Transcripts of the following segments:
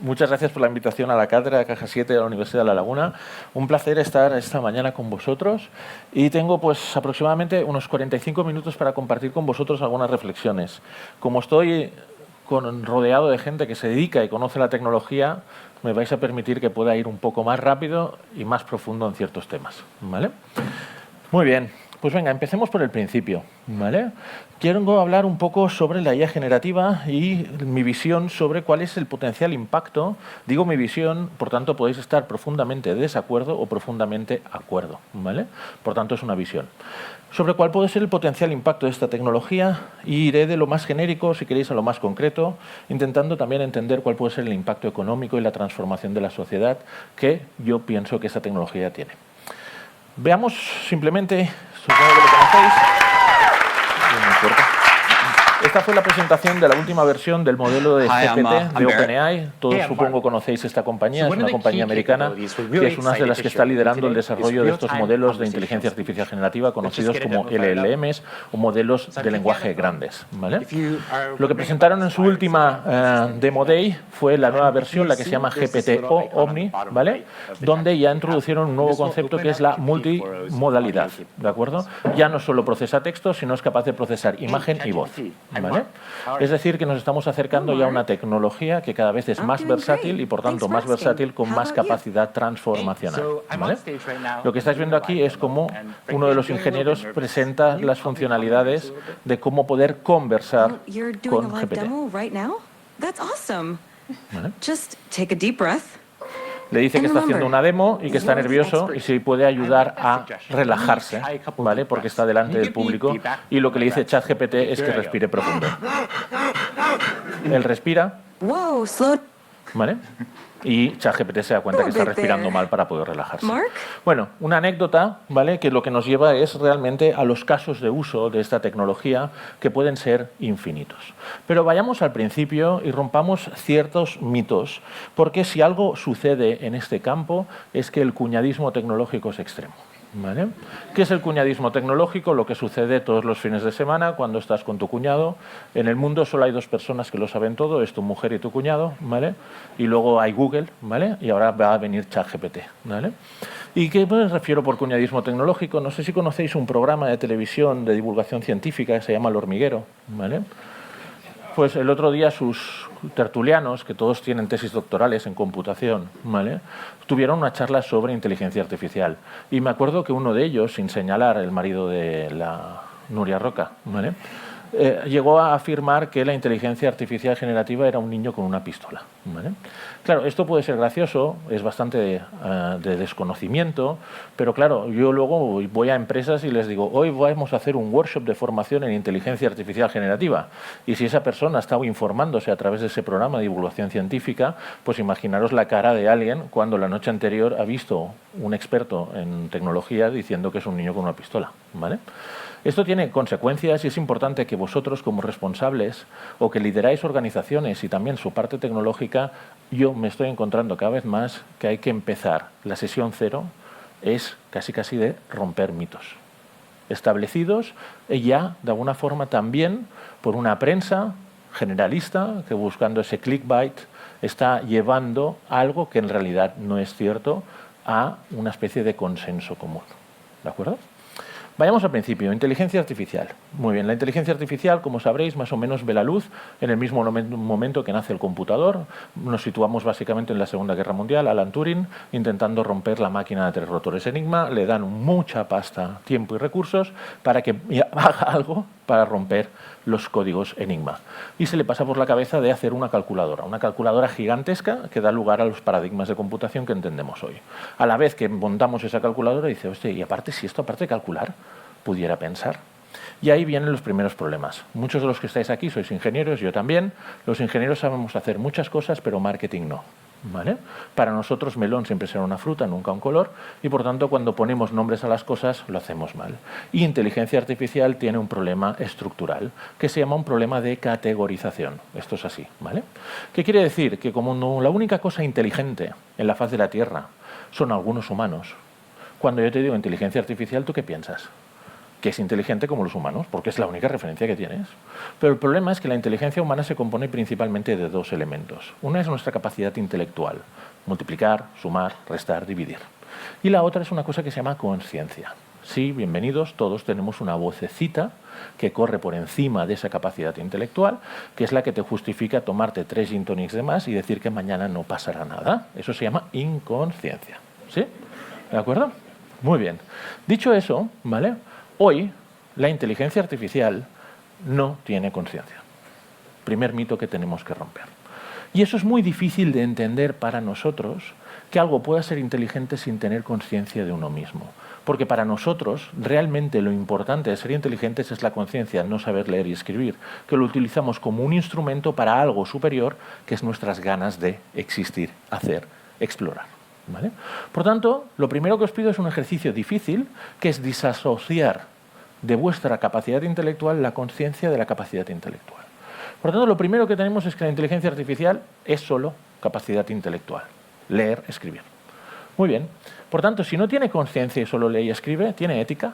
Muchas gracias por la invitación a la cátedra de Caja 7 de la Universidad de La Laguna. Un placer estar esta mañana con vosotros y tengo pues aproximadamente unos 45 minutos para compartir con vosotros algunas reflexiones. Como estoy rodeado de gente que se dedica y conoce la tecnología, me vais a permitir que pueda ir un poco más rápido y más profundo en ciertos temas, ¿vale? Muy bien. Pues venga, empecemos por el principio, ¿vale? Quiero hablar un poco sobre la IA generativa y mi visión sobre cuál es el potencial impacto. Digo mi visión, por tanto podéis estar profundamente de desacuerdo o profundamente de acuerdo, ¿vale? Por tanto es una visión. Sobre cuál puede ser el potencial impacto de esta tecnología y iré de lo más genérico, si queréis, a lo más concreto, intentando también entender cuál puede ser el impacto económico y la transformación de la sociedad que yo pienso que esta tecnología tiene. Veamos simplemente, supongo que lo conocéis. Esta fue la presentación de la última versión del modelo de GPT de OpenAI. Todos supongo conocéis esta compañía, es una compañía americana que es una de las que está liderando el desarrollo de estos modelos de inteligencia artificial generativa conocidos como LLMs o modelos de lenguaje grandes, ¿vale? Lo que presentaron en su última Demo Day fue la nueva versión, la que se llama GPT-O Omni, ¿vale? Donde ya introducieron un nuevo concepto que es la multimodalidad, ¿de acuerdo? Ya no solo procesa texto, sino es capaz de procesar imagen y voz. ¿Vale? Es decir, que nos estamos acercando ya a una tecnología que cada vez es más versátil y, por tanto, más versátil con más capacidad transformacional, ¿vale? Lo que estáis viendo aquí es cómo uno de los ingenieros presenta las funcionalidades de cómo poder conversar con GPT. ¿Vale? Le dice que está haciendo una demo y que está nervioso y si puede ayudar a relajarse, ¿vale? Porque está delante del público y lo que le dice ChatGPT es que respire profundo. Él respira, ¿vale? Y ChatGPT se da cuenta que está respirando mal para poder relajarse. Bueno, una anécdota, ¿vale? Que lo que nos lleva es realmente a los casos de uso de esta tecnología que pueden ser infinitos. Pero vayamos al principio y rompamos ciertos mitos, porque si algo sucede en este campo es que el cuñadismo tecnológico es extremo. ¿Vale? ¿Qué es el cuñadismo tecnológico? Lo que sucede todos los fines de semana cuando estás con tu cuñado. En el mundo solo hay dos personas que lo saben todo, es tu mujer y tu cuñado, ¿vale? Y luego hay Google, ¿vale? Y ahora va a venir ChatGPT, ¿vale? ¿Y qué me refiero por cuñadismo tecnológico? No sé si conocéis un programa de televisión de divulgación científica que se llama El Hormiguero, ¿vale? Pues el otro día sus tertulianos, que todos tienen tesis doctorales en computación, ¿vale? Tuvieron una charla sobre inteligencia artificial. Y me acuerdo que uno de ellos, sin señalar, el marido de la Nuria Roca, ¿vale? Llegó a afirmar que la inteligencia artificial generativa era un niño con una pistola, ¿vale? Claro, esto puede ser gracioso, es bastante de desconocimiento, pero claro, yo luego voy a empresas y les digo, hoy vamos a hacer un workshop de formación en inteligencia artificial generativa. Y si esa persona ha estado informándose a través de ese programa de divulgación científica, pues imaginaros la cara de alguien cuando la noche anterior ha visto un experto en tecnología diciendo que es un niño con una pistola, ¿vale? Esto tiene consecuencias y es importante que vosotros como responsables o que lideráis organizaciones y también su parte tecnológica, yo me estoy encontrando cada vez más que hay que empezar. La sesión cero es casi de romper mitos establecidos ya de alguna forma también por una prensa generalista que buscando ese clickbait está llevando algo que en realidad no es cierto a una especie de consenso común. ¿De acuerdo? Vayamos al principio, inteligencia artificial. Muy bien, la inteligencia artificial, como sabréis, más o menos ve la luz en el mismo momento que nace el computador. Nos situamos básicamente en la Segunda Guerra Mundial, Alan Turing, intentando romper la máquina de tres rotores Enigma. Le dan mucha pasta, tiempo y recursos para que haga algo para romper los códigos Enigma. Y se le pasa por la cabeza de hacer una calculadora gigantesca que da lugar a los paradigmas de computación que entendemos hoy. A la vez que montamos esa calculadora, dice, hostia, y aparte, si esto aparte de calcular, pudiera pensar. Y ahí vienen los primeros problemas. Muchos de los que estáis aquí sois ingenieros, yo también. Los ingenieros sabemos hacer muchas cosas, pero marketing no. ¿Vale? Para nosotros melón siempre será una fruta, nunca un color, y por tanto cuando ponemos nombres a las cosas lo hacemos mal. Y inteligencia artificial tiene un problema estructural que se llama un problema de categorización. Esto es así, ¿vale? ¿Qué quiere decir? Que como no, la única cosa inteligente en la faz de la Tierra son algunos humanos, cuando yo te digo inteligencia artificial, ¿tú qué piensas? que es inteligente como los humanos, porque es la única referencia que tienes. Pero el problema es que la inteligencia humana se compone principalmente de dos elementos. Una es nuestra capacidad intelectual, multiplicar, sumar, restar, dividir. Y la otra es una cosa que se llama conciencia. Sí, bienvenidos, todos tenemos una vocecita que corre por encima de esa capacidad intelectual, que es la que te justifica tomarte 3 gin tonics de más y decir que mañana no pasará nada. Eso se llama inconsciencia. ¿Sí? ¿De acuerdo? Muy bien. Dicho eso, ¿vale? Hoy la inteligencia artificial no tiene conciencia. Primer mito que tenemos que romper. Y eso es muy difícil de entender para nosotros, que algo pueda ser inteligente sin tener conciencia de uno mismo. Porque para nosotros realmente lo importante de ser inteligentes es la conciencia, no saber leer y escribir, que lo utilizamos como un instrumento para algo superior, que es nuestras ganas de existir, hacer, explorar. ¿Vale? Por tanto, lo primero que os pido es un ejercicio difícil, que es disasociar de vuestra capacidad intelectual la conciencia de la capacidad intelectual. Por tanto, lo primero que tenemos es que la inteligencia artificial es solo capacidad intelectual. Leer, escribir. Muy bien. Por tanto, si no tiene conciencia y solo lee y escribe, ¿tiene ética?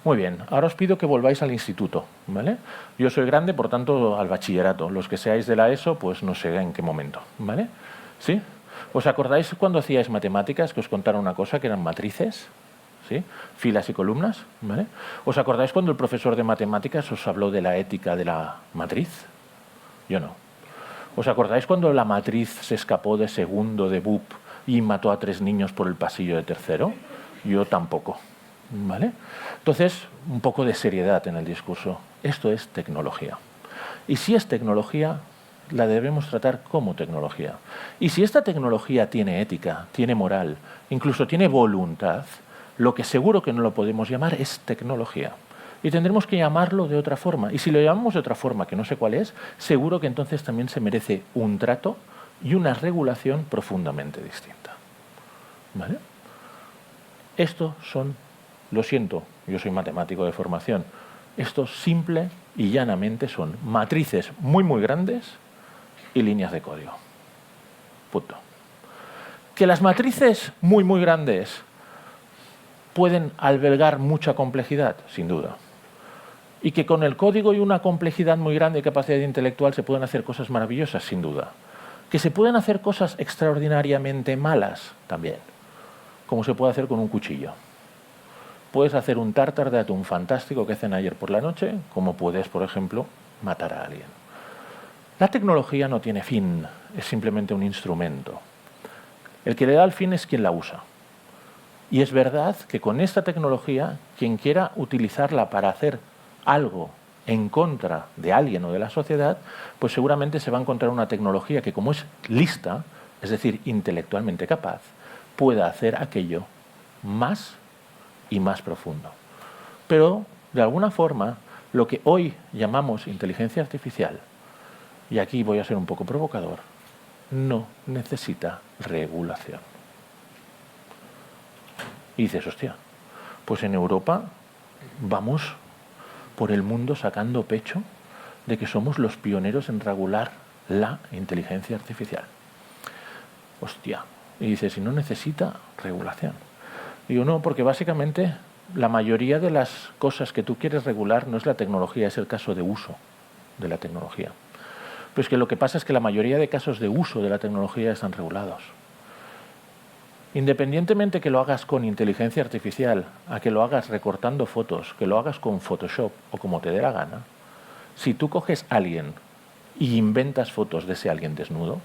Muy bien. Ahora os pido que volváis al instituto, ¿vale? Yo soy grande, por tanto, al bachillerato. Los que seáis de la ESO, pues no sé en qué momento, ¿vale? ¿Sí? ¿Os acordáis cuando hacíais matemáticas que os contaron una cosa, que eran matrices? ¿Sí? Filas y columnas, ¿vale? ¿Os acordáis cuando el profesor de matemáticas os habló de la ética de la matriz? Yo no. ¿Os acordáis cuando la matriz se escapó de segundo de BUP y mató a 3 niños por el pasillo de tercero? Yo tampoco, ¿vale? Entonces, un poco de seriedad en el discurso. Esto es tecnología. Y si es tecnología, la debemos tratar como tecnología. Y si esta tecnología tiene ética, tiene moral, incluso tiene voluntad, lo que seguro que no lo podemos llamar es tecnología. Y tendremos que llamarlo de otra forma. Y si lo llamamos de otra forma, que no sé cuál es, seguro que entonces también se merece un trato y una regulación profundamente distinta. ¿Vale? Estos son, lo siento, yo soy matemático de formación, estos simple y llanamente son matrices muy, muy grandes y líneas de código. Punto. Que las matrices muy, muy grandes pueden albergar mucha complejidad, sin duda. Y que con el código y una complejidad muy grande y capacidad intelectual se pueden hacer cosas maravillosas, sin duda. Que se pueden hacer cosas extraordinariamente malas, también. Como se puede hacer con un cuchillo. Puedes hacer un tártar de atún fantástico que hacen ayer por la noche, como puedes, por ejemplo, matar a alguien. La tecnología no tiene fin, es simplemente un instrumento. El que le da el fin es quien la usa. Y es verdad que con esta tecnología, quien quiera utilizarla para hacer algo en contra de alguien o de la sociedad, pues seguramente se va a encontrar una tecnología que, como es lista, es decir, intelectualmente capaz, pueda hacer aquello más y más profundo. Pero, de alguna forma, lo que hoy llamamos inteligencia artificial, y aquí voy a ser un poco provocador, no necesita regulación. Y dices, hostia, pues en Europa vamos por el mundo sacando pecho de que somos los pioneros en regular la inteligencia artificial. Hostia. Y dices, si no necesita regulación. Digo, no, porque básicamente la mayoría de las cosas que tú quieres regular no es la tecnología, es el caso de uso de la tecnología. Pero es que lo que pasa es que la mayoría de casos de uso de la tecnología están regulados. Independientemente que lo hagas con inteligencia artificial, a que lo hagas recortando fotos, que lo hagas con Photoshop o como te dé la gana, si tú coges a alguien y inventas fotos de ese alguien desnudo,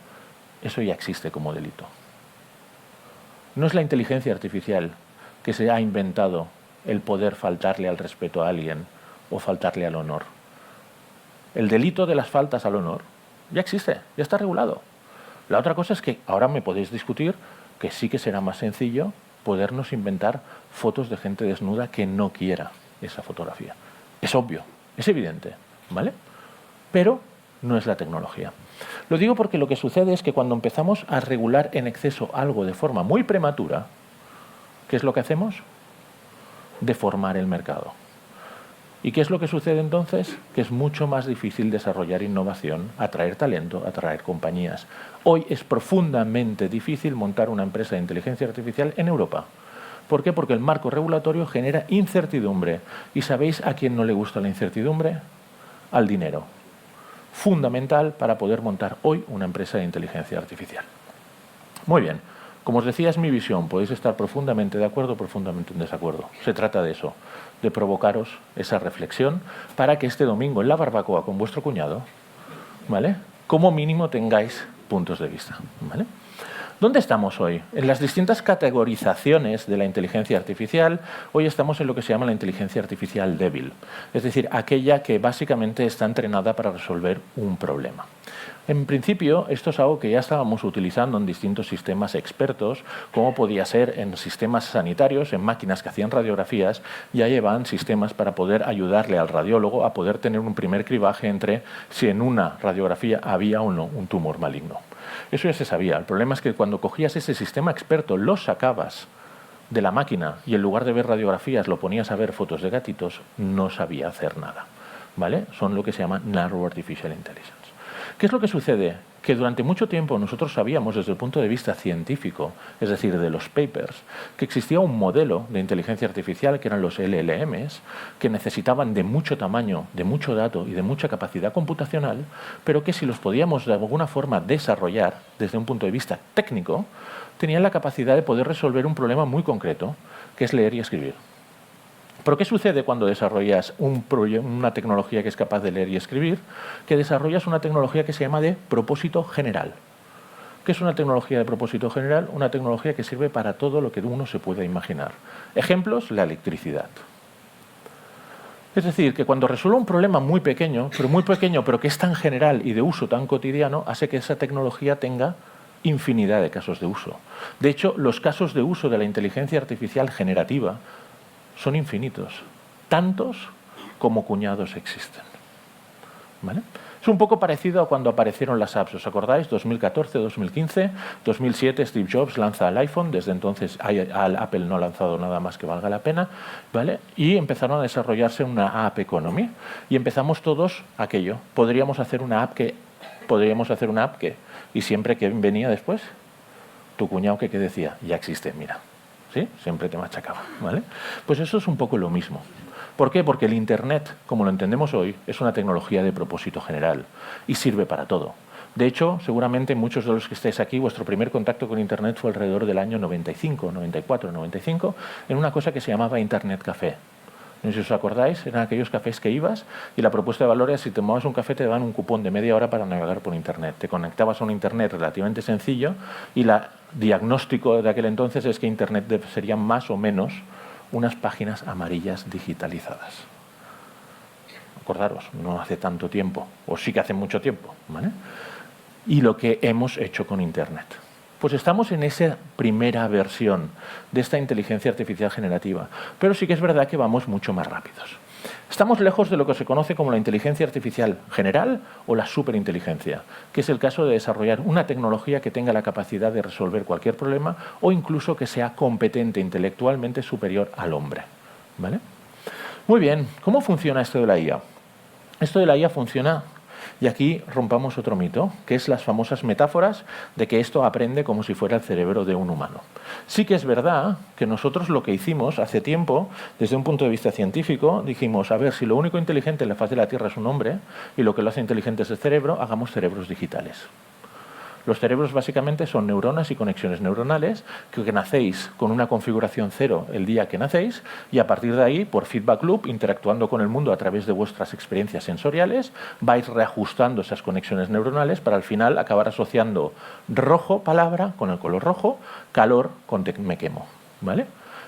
eso ya existe como delito. No es la inteligencia artificial que se ha inventado el poder faltarle al respeto a alguien o faltarle al honor. El delito de las faltas al honor ya existe, ya está regulado. La otra cosa es que ahora me podéis discutir que sí que será más sencillo podernos inventar fotos de gente desnuda que no quiera esa fotografía. Es obvio, es evidente, ¿vale? Pero no es la tecnología. Lo digo porque lo que sucede es que cuando empezamos a regular en exceso algo de forma muy prematura, ¿qué es lo que hacemos? Deformar el mercado. ¿Y qué es lo que sucede entonces? Que es mucho más difícil desarrollar innovación, atraer talento, atraer compañías. Hoy es profundamente difícil montar una empresa de inteligencia artificial en Europa, ¿Por qué? Porque el marco regulatorio genera incertidumbre. ¿Y sabéis a quién no le gusta la incertidumbre? Al dinero. Fundamental para poder montar hoy una empresa de inteligencia artificial. Muy bien. Como os decía, es mi visión. Podéis estar profundamente de acuerdo o profundamente en desacuerdo. Se trata de eso, de provocaros esa reflexión para que este domingo en la barbacoa con vuestro cuñado, ¿vale?, como mínimo tengáis puntos de vista, ¿vale? ¿Dónde estamos hoy? En las distintas categorizaciones de la inteligencia artificial, hoy estamos en lo que se llama la inteligencia artificial débil, es decir, aquella que básicamente está entrenada para resolver un problema. En principio, esto es algo que ya estábamos utilizando en distintos sistemas expertos, como podía ser en sistemas sanitarios, en máquinas que hacían radiografías, ya llevaban sistemas para poder ayudarle al radiólogo a poder tener un primer cribaje entre si en una radiografía había o no un tumor maligno. Eso ya se sabía. El problema es que cuando cogías ese sistema experto, lo sacabas de la máquina y en lugar de ver radiografías lo ponías a ver fotos de gatitos, no sabía hacer nada, ¿vale? Son lo que se llama Narrow Artificial Intelligence. ¿Qué es lo que sucede? Que durante mucho tiempo nosotros sabíamos desde el punto de vista científico, es decir, de los papers, que existía un modelo de inteligencia artificial que eran los LLMs, que necesitaban de mucho tamaño, de mucho dato y de mucha capacidad computacional, pero que si los podíamos de alguna forma desarrollar desde un punto de vista técnico, tenían la capacidad de poder resolver un problema muy concreto, que es leer y escribir. ¿Pero qué sucede cuando desarrollas una tecnología que es capaz de leer y escribir? Que desarrollas una tecnología que se llama de propósito general. ¿Qué es una tecnología de propósito general? Una tecnología que sirve para todo lo que uno se pueda imaginar. Ejemplos, la electricidad. Es decir, que cuando resuelve un problema muy pequeño, pero que es tan general y de uso tan cotidiano, hace que esa tecnología tenga infinidad de casos de uso. De hecho, los casos de uso de la inteligencia artificial generativa son infinitos, tantos como cuñados existen, ¿vale? Es un poco parecido a cuando aparecieron las apps, ¿os acordáis? 2014, 2015, 2007 Steve Jobs lanza el iPhone, desde entonces Apple no ha lanzado nada más que valga la pena, ¿vale? Y empezaron a desarrollarse una app economy y empezamos todos aquello. Podríamos hacer una app que, y siempre que venía después, tu cuñado que decía, ya existe, mira. ¿Sí? Siempre te machacaba, ¿vale? Pues eso es un poco lo mismo. ¿Por qué? Porque el Internet, como lo entendemos hoy, es una tecnología de propósito general y sirve para todo. De hecho, seguramente muchos de los que estáis aquí, vuestro primer contacto con Internet fue alrededor del año 95, 94, 95, en una cosa que se llamaba Internet Café. No sé si os acordáis, eran aquellos cafés que ibas y la propuesta de valor era si te tomabas un café te daban un cupón de media hora para navegar por Internet. Te conectabas a un Internet relativamente sencillo y el diagnóstico de aquel entonces es que Internet serían más o menos unas páginas amarillas digitalizadas. Acordaros, no hace tanto tiempo, o sí que hace mucho tiempo, ¿vale? Y lo que hemos hecho con Internet. Pues estamos en esa primera versión de esta inteligencia artificial generativa, pero sí que es verdad que vamos mucho más rápidos. Estamos lejos de lo que se conoce como la inteligencia artificial general o la superinteligencia, que es el caso de desarrollar una tecnología que tenga la capacidad de resolver cualquier problema o incluso que sea competente intelectualmente superior al hombre, ¿vale? Muy bien, ¿cómo funciona esto de la IA? Esto de la IA funciona. Y aquí rompamos otro mito, que es las famosas metáforas de que esto aprende como si fuera el cerebro de un humano. Sí que es verdad que nosotros lo que hicimos hace tiempo, desde un punto de vista científico, dijimos, a ver, si lo único inteligente en la faz de la Tierra es un hombre y lo que lo hace inteligente es el cerebro, hagamos cerebros digitales. Los cerebros básicamente son neuronas y conexiones neuronales que nacéis con una configuración 0 el día que nacéis y a partir de ahí, por feedback loop, interactuando con el mundo a través de vuestras experiencias sensoriales, vais reajustando esas conexiones neuronales para al final acabar asociando rojo, palabra, con el color rojo, calor con me quemo, ¿vale?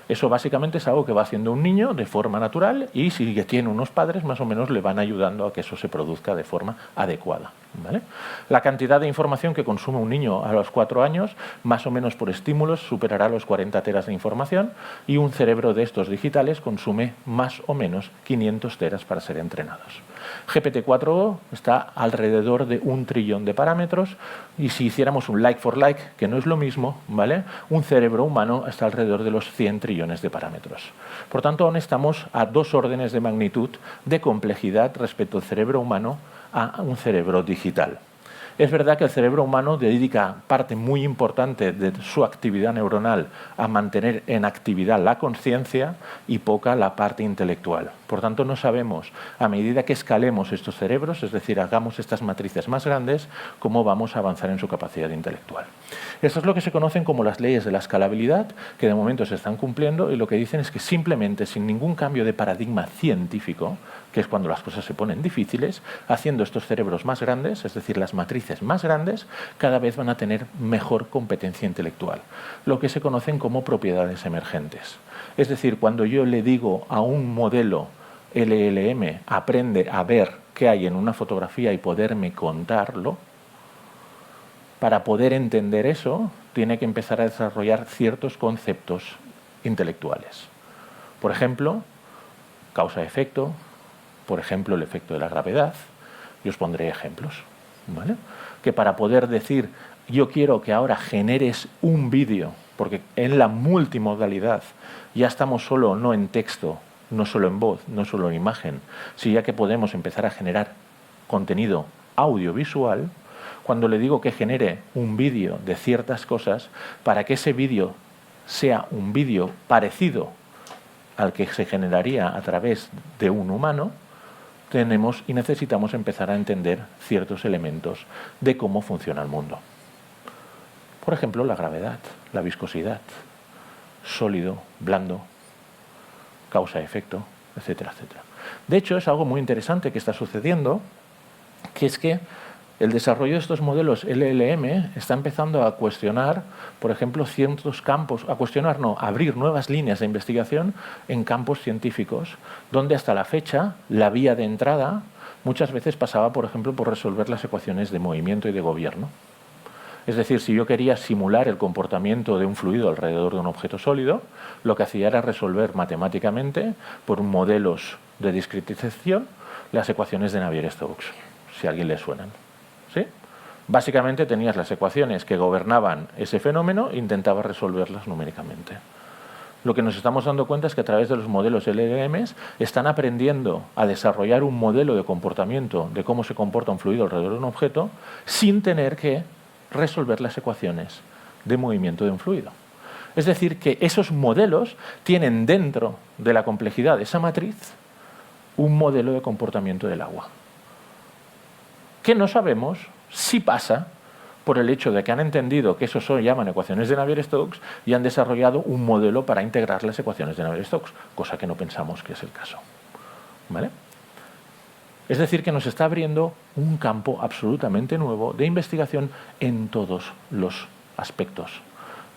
Eso básicamente es algo que va haciendo un niño de forma natural y si tiene unos padres más o menos le van ayudando a que eso se produzca de forma adecuada, ¿vale? La cantidad de información que consume un niño a los 4 años, más o menos por estímulos, superará los 40 teras de información y un cerebro de estos digitales consume más o menos 500 teras para ser entrenados. GPT-4o está alrededor de 1 trillón de parámetros y si hiciéramos un like for like, que no es lo mismo, ¿vale? Un cerebro humano está alrededor de los 100 trillones de parámetros. Por tanto, aún estamos a 2 órdenes de magnitud de complejidad respecto al cerebro humano a un cerebro digital. Es verdad que el cerebro humano dedica parte muy importante de su actividad neuronal a mantener en actividad la conciencia y poca la parte intelectual. Por tanto, no sabemos, a medida que escalemos estos cerebros, es decir, hagamos estas matrices más grandes, cómo vamos a avanzar en su capacidad intelectual. Esto es lo que se conocen como las leyes de la escalabilidad, que de momento se están cumpliendo, y lo que dicen es que simplemente, sin ningún cambio de paradigma científico, que es cuando las cosas se ponen difíciles, haciendo estos cerebros más grandes, es decir, las matrices más grandes, cada vez van a tener mejor competencia intelectual, lo que se conocen como propiedades emergentes. Es decir, cuando yo le digo a un modelo LLM, aprende a ver qué hay en una fotografía y poderme contarlo, para poder entender eso, tiene que empezar a desarrollar ciertos conceptos intelectuales. Por ejemplo, causa-efecto, por ejemplo, el efecto de la gravedad, y os pondré ejemplos, ¿vale? Que para poder decir, yo quiero que ahora generes un vídeo, porque en la multimodalidad ya estamos solo no en texto, no solo en voz, no solo en imagen, sino ya que podemos empezar a generar contenido audiovisual, cuando le digo que genere un vídeo de ciertas cosas, para que ese vídeo sea un vídeo parecido al que se generaría a través de un humano, tenemos y necesitamos empezar a entender ciertos elementos de cómo funciona el mundo. Por ejemplo, la gravedad, la viscosidad, sólido, blando, causa-efecto, etcétera, etcétera. De hecho, es algo muy interesante que está sucediendo, que es que el desarrollo de estos modelos LLM está empezando a cuestionar, por ejemplo, ciertos campos, abrir nuevas líneas de investigación en campos científicos, donde hasta la fecha la vía de entrada muchas veces pasaba, por ejemplo, por resolver las ecuaciones de movimiento y de gobierno. Es decir, si yo quería simular el comportamiento de un fluido alrededor de un objeto sólido, lo que hacía era resolver matemáticamente, por modelos de discretización, las ecuaciones de Navier-Stokes, si a alguien le suenan. ¿Sí? Básicamente tenías las ecuaciones que gobernaban ese fenómeno e intentabas resolverlas numéricamente. Lo que nos estamos dando cuenta es que a través de los modelos LLM están aprendiendo a desarrollar un modelo de comportamiento de cómo se comporta un fluido alrededor de un objeto sin tener que resolver las ecuaciones de movimiento de un fluido. Es decir, que esos modelos tienen dentro de la complejidad de esa matriz un modelo de comportamiento del agua, que no sabemos si pasa por el hecho de que han entendido que eso se llaman ecuaciones de Navier-Stokes y han desarrollado un modelo para integrar las ecuaciones de Navier-Stokes, cosa que no pensamos que es el caso. ¿Vale? Es decir, que nos está abriendo un campo absolutamente nuevo de investigación en todos los aspectos,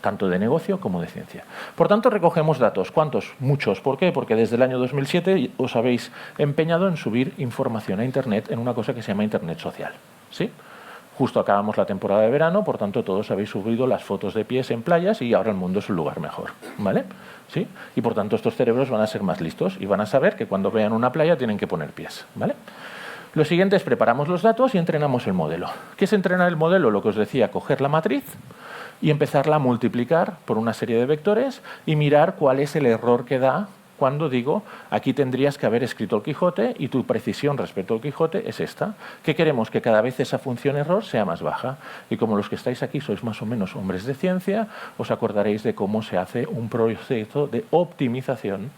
tanto de negocio como de ciencia. Por tanto, recogemos datos. ¿Cuántos? Muchos. ¿Por qué? Porque desde el año 2007 os habéis empeñado en subir información a Internet en una cosa que se llama Internet social. ¿Sí? Justo acabamos la temporada de verano, por tanto todos habéis subido las fotos de pies en playas y ahora el mundo es un lugar mejor, ¿vale? ¿Sí? Y por tanto estos cerebros van a ser más listos y van a saber que cuando vean una playa tienen que poner pies, ¿vale? Lo siguiente es preparamos los datos y entrenamos el modelo. ¿Qué es entrenar el modelo? Lo que os decía, coger la matriz y empezarla a multiplicar por una serie de vectores y mirar cuál es el error que da cuando digo, aquí tendrías que haber escrito el Quijote y tu precisión respecto al Quijote es esta. ¿Qué queremos? Que cada vez esa función error sea más baja. Y como los que estáis aquí sois más o menos hombres de ciencia, os acordaréis de cómo se hace un proceso de optimización,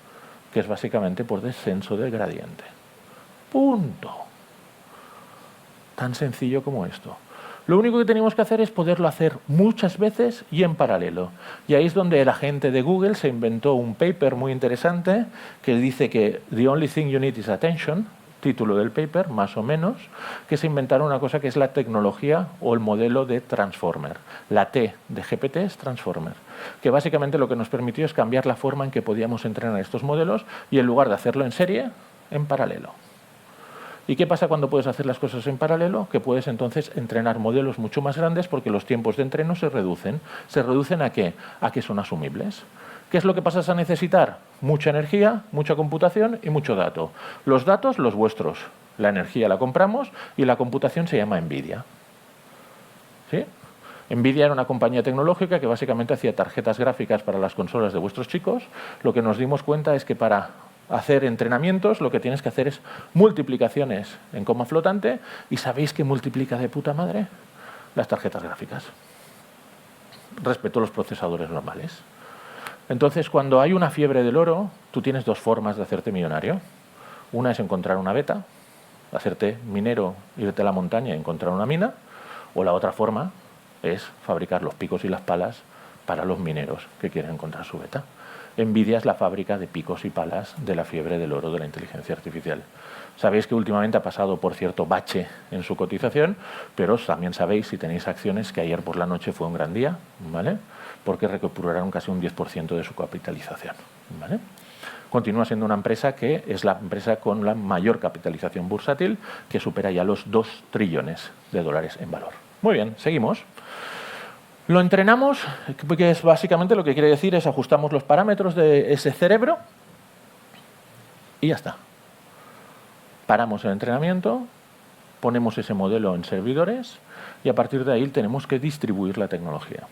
que es básicamente por descenso del gradiente. Punto. Tan sencillo como esto. Lo único que tenemos que hacer es poderlo hacer muchas veces y en paralelo. Y ahí es donde la gente de Google se inventó un paper muy interesante que dice que the only thing you need is attention, título del paper, más o menos, que se inventaron una cosa que es la tecnología o el modelo de Transformer. La T de GPT es Transformer, que básicamente lo que nos permitió es cambiar la forma en que podíamos entrenar estos modelos y en lugar de hacerlo en serie, en paralelo. ¿Y qué pasa cuando puedes hacer las cosas en paralelo? Que puedes entonces entrenar modelos mucho más grandes porque los tiempos de entreno se reducen. ¿Se reducen a qué? A que son asumibles. ¿Qué es lo que pasas a necesitar? Mucha energía, mucha computación y mucho dato. Los datos, los vuestros. La energía la compramos y la computación se llama NVIDIA. ¿Sí? NVIDIA era una compañía tecnológica que básicamente hacía tarjetas gráficas para las consolas de vuestros chicos. Lo que nos dimos cuenta es que para hacer entrenamientos lo que tienes que hacer es multiplicaciones en coma flotante. ¿Y sabéis qué multiplica de puta madre? las tarjetas gráficas respecto a los procesadores normales. Entonces, cuando hay una fiebre del oro, tú tienes dos formas de hacerte millonario. Una es encontrar una beta, hacerte minero, irte a la montaña y encontrar una mina, o la otra forma es fabricar los picos y las palas para los mineros que quieren encontrar su beta. NVIDIA es la fábrica de picos y palas de la fiebre del oro de la inteligencia artificial. Sabéis que últimamente ha pasado por cierto bache en su cotización, pero también sabéis, si tenéis acciones, que ayer por la noche fue un gran día, ¿vale? Porque recuperaron casi un 10% de su capitalización, ¿vale? Continúa siendo una empresa que es la empresa con la mayor capitalización bursátil, que supera ya los 2 trillones de dólares en valor. Muy bien, seguimos. Lo entrenamos, que es básicamente lo que quiere decir es ajustamos los parámetros de ese cerebro y ya está. Paramos el entrenamiento, ponemos ese modelo en servidores y a partir de ahí tenemos que distribuir la tecnología.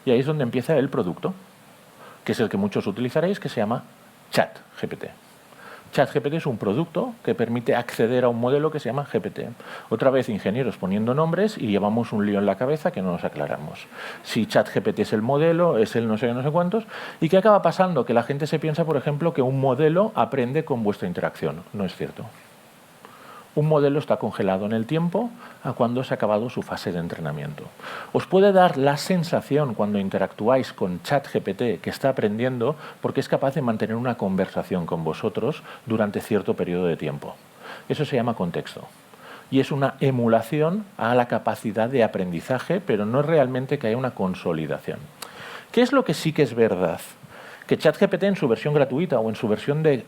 Y ahí es donde empieza el producto, que es el que muchos utilizaréis, que se llama ChatGPT. ChatGPT es un producto que permite acceder a un modelo que se llama GPT. Otra vez ingenieros poniendo nombres y llevamos un lío en la cabeza que no nos aclaramos. Si ChatGPT es el modelo, es el no sé cuántos. ¿Y qué acaba pasando? Que la gente se piensa, por ejemplo, que un modelo aprende con vuestra interacción. No es cierto. Un modelo está congelado en el tiempo a cuando se ha acabado su fase de entrenamiento. Os puede dar la sensación cuando interactuáis con ChatGPT que está aprendiendo porque es capaz de mantener una conversación con vosotros durante cierto periodo de tiempo. Eso se llama contexto. Y es una emulación a la capacidad de aprendizaje, pero no es realmente que haya una consolidación. ¿Qué es lo que sí que es verdad? Que ChatGPT en su versión gratuita o en su versión de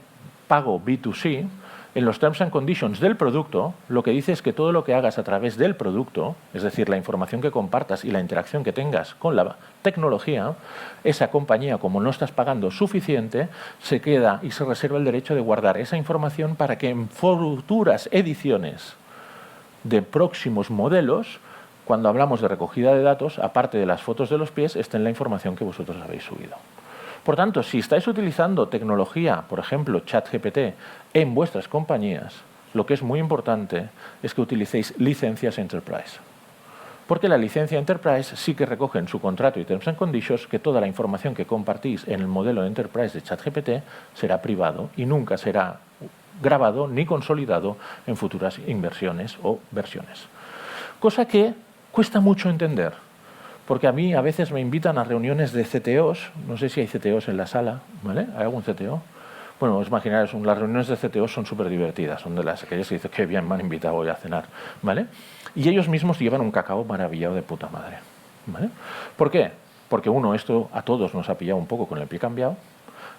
pago B2C, en los Terms and Conditions del producto, lo que dice es que todo lo que hagas a través del producto, es decir, la información que compartas y la interacción que tengas con la tecnología, esa compañía, como no estás pagando suficiente, se queda y se reserva el derecho de guardar esa información para que en futuras ediciones de próximos modelos, cuando hablamos de recogida de datos, aparte de las fotos de los pies, esté en la información que vosotros habéis subido. Por tanto, si estáis utilizando tecnología, por ejemplo, ChatGPT, en vuestras compañías, lo que es muy importante es que utilicéis licencias Enterprise. Porque la licencia Enterprise sí que recoge en su contrato y Terms and Conditions que toda la información que compartís en el modelo Enterprise de ChatGPT será privado y nunca será grabado ni consolidado en futuras inversiones o versiones. Cosa que cuesta mucho entender. Porque a mí a veces me invitan a reuniones de CTOs, no sé si hay CTOs en la sala, ¿vale? ¿Hay algún CTO? Bueno, os imaginaros, las reuniones de CTOs son súper divertidas, son de las aquellas que dicen, qué bien, me han invitado hoy a cenar, ¿vale? Y ellos mismos llevan un cacao maravillado de puta madre, ¿vale? ¿Por qué? Porque uno, esto a todos nos ha pillado un poco con el pie cambiado,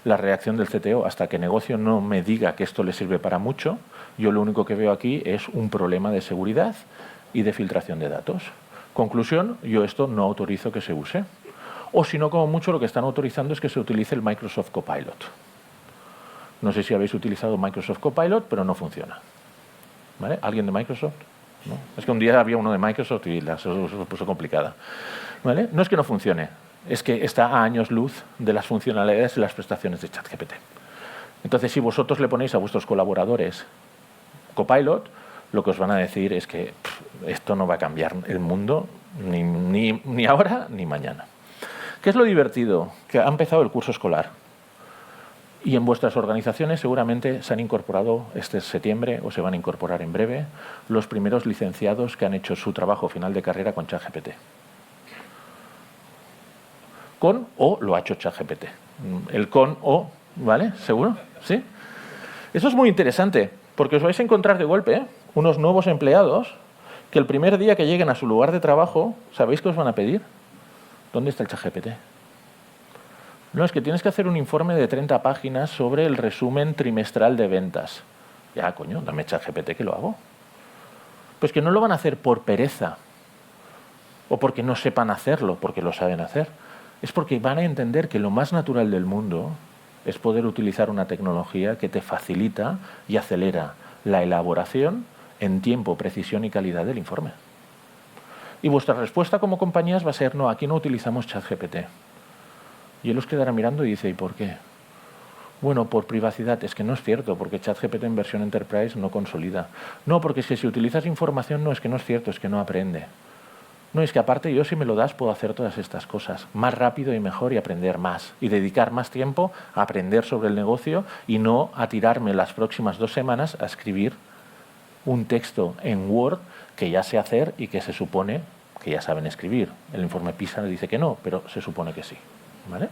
la reacción del CTO, hasta que negocio no me diga que esto le sirve para mucho, yo lo único que veo aquí es un problema de seguridad y de filtración de datos. Conclusión, yo esto no autorizo que se use. O si no, como mucho, lo que están autorizando es que se utilice el Microsoft Copilot. No sé si habéis utilizado Microsoft Copilot, pero no funciona. ¿Vale? ¿Alguien de Microsoft? ¿No? Es que un día había uno de Microsoft y se puso complicada. ¿Vale? No es que no funcione, es que está a años luz de las funcionalidades y las prestaciones de ChatGPT. Entonces, si vosotros le ponéis a vuestros colaboradores Copilot, lo que os van a decir es que esto no va a cambiar el mundo ni ahora ni mañana. ¿Qué es lo divertido? Que ha empezado el curso escolar y en vuestras organizaciones seguramente se han incorporado este septiembre o se van a incorporar en breve los primeros licenciados que han hecho su trabajo final de carrera con ChatGPT. Con o lo ha hecho ChatGPT. El con o, ¿vale? ¿Seguro? ¿Sí? Eso es muy interesante porque os vais a encontrar de golpe, unos nuevos empleados que el primer día que lleguen a su lugar de trabajo, ¿sabéis qué os van a pedir? ¿Dónde está el ChatGPT? No, es que tienes que hacer un informe de 30 páginas sobre el resumen trimestral de ventas. Ya, coño, dame ChatGPT que lo hago. Pues que no lo van a hacer por pereza o porque no sepan hacerlo, porque lo saben hacer. Es porque van a entender que lo más natural del mundo es poder utilizar una tecnología que te facilita y acelera la elaboración en tiempo, precisión y calidad del informe. Y vuestra respuesta como compañías va a ser, no, aquí no utilizamos ChatGPT. Y él os quedará mirando y dice, ¿y por qué? Bueno, por privacidad. Es que no es cierto, porque ChatGPT en versión Enterprise no consolida. No, porque si utilizas información, no, es que no es cierto, es que no aprende. No, es que aparte yo si me lo das puedo hacer todas estas cosas más rápido y mejor y aprender más y dedicar más tiempo a aprender sobre el negocio y no a tirarme las próximas 2 semanas a escribir un texto en Word que ya sé hacer y que se supone que ya saben escribir. El informe PISA dice que no, pero se supone que sí. ¿Vale?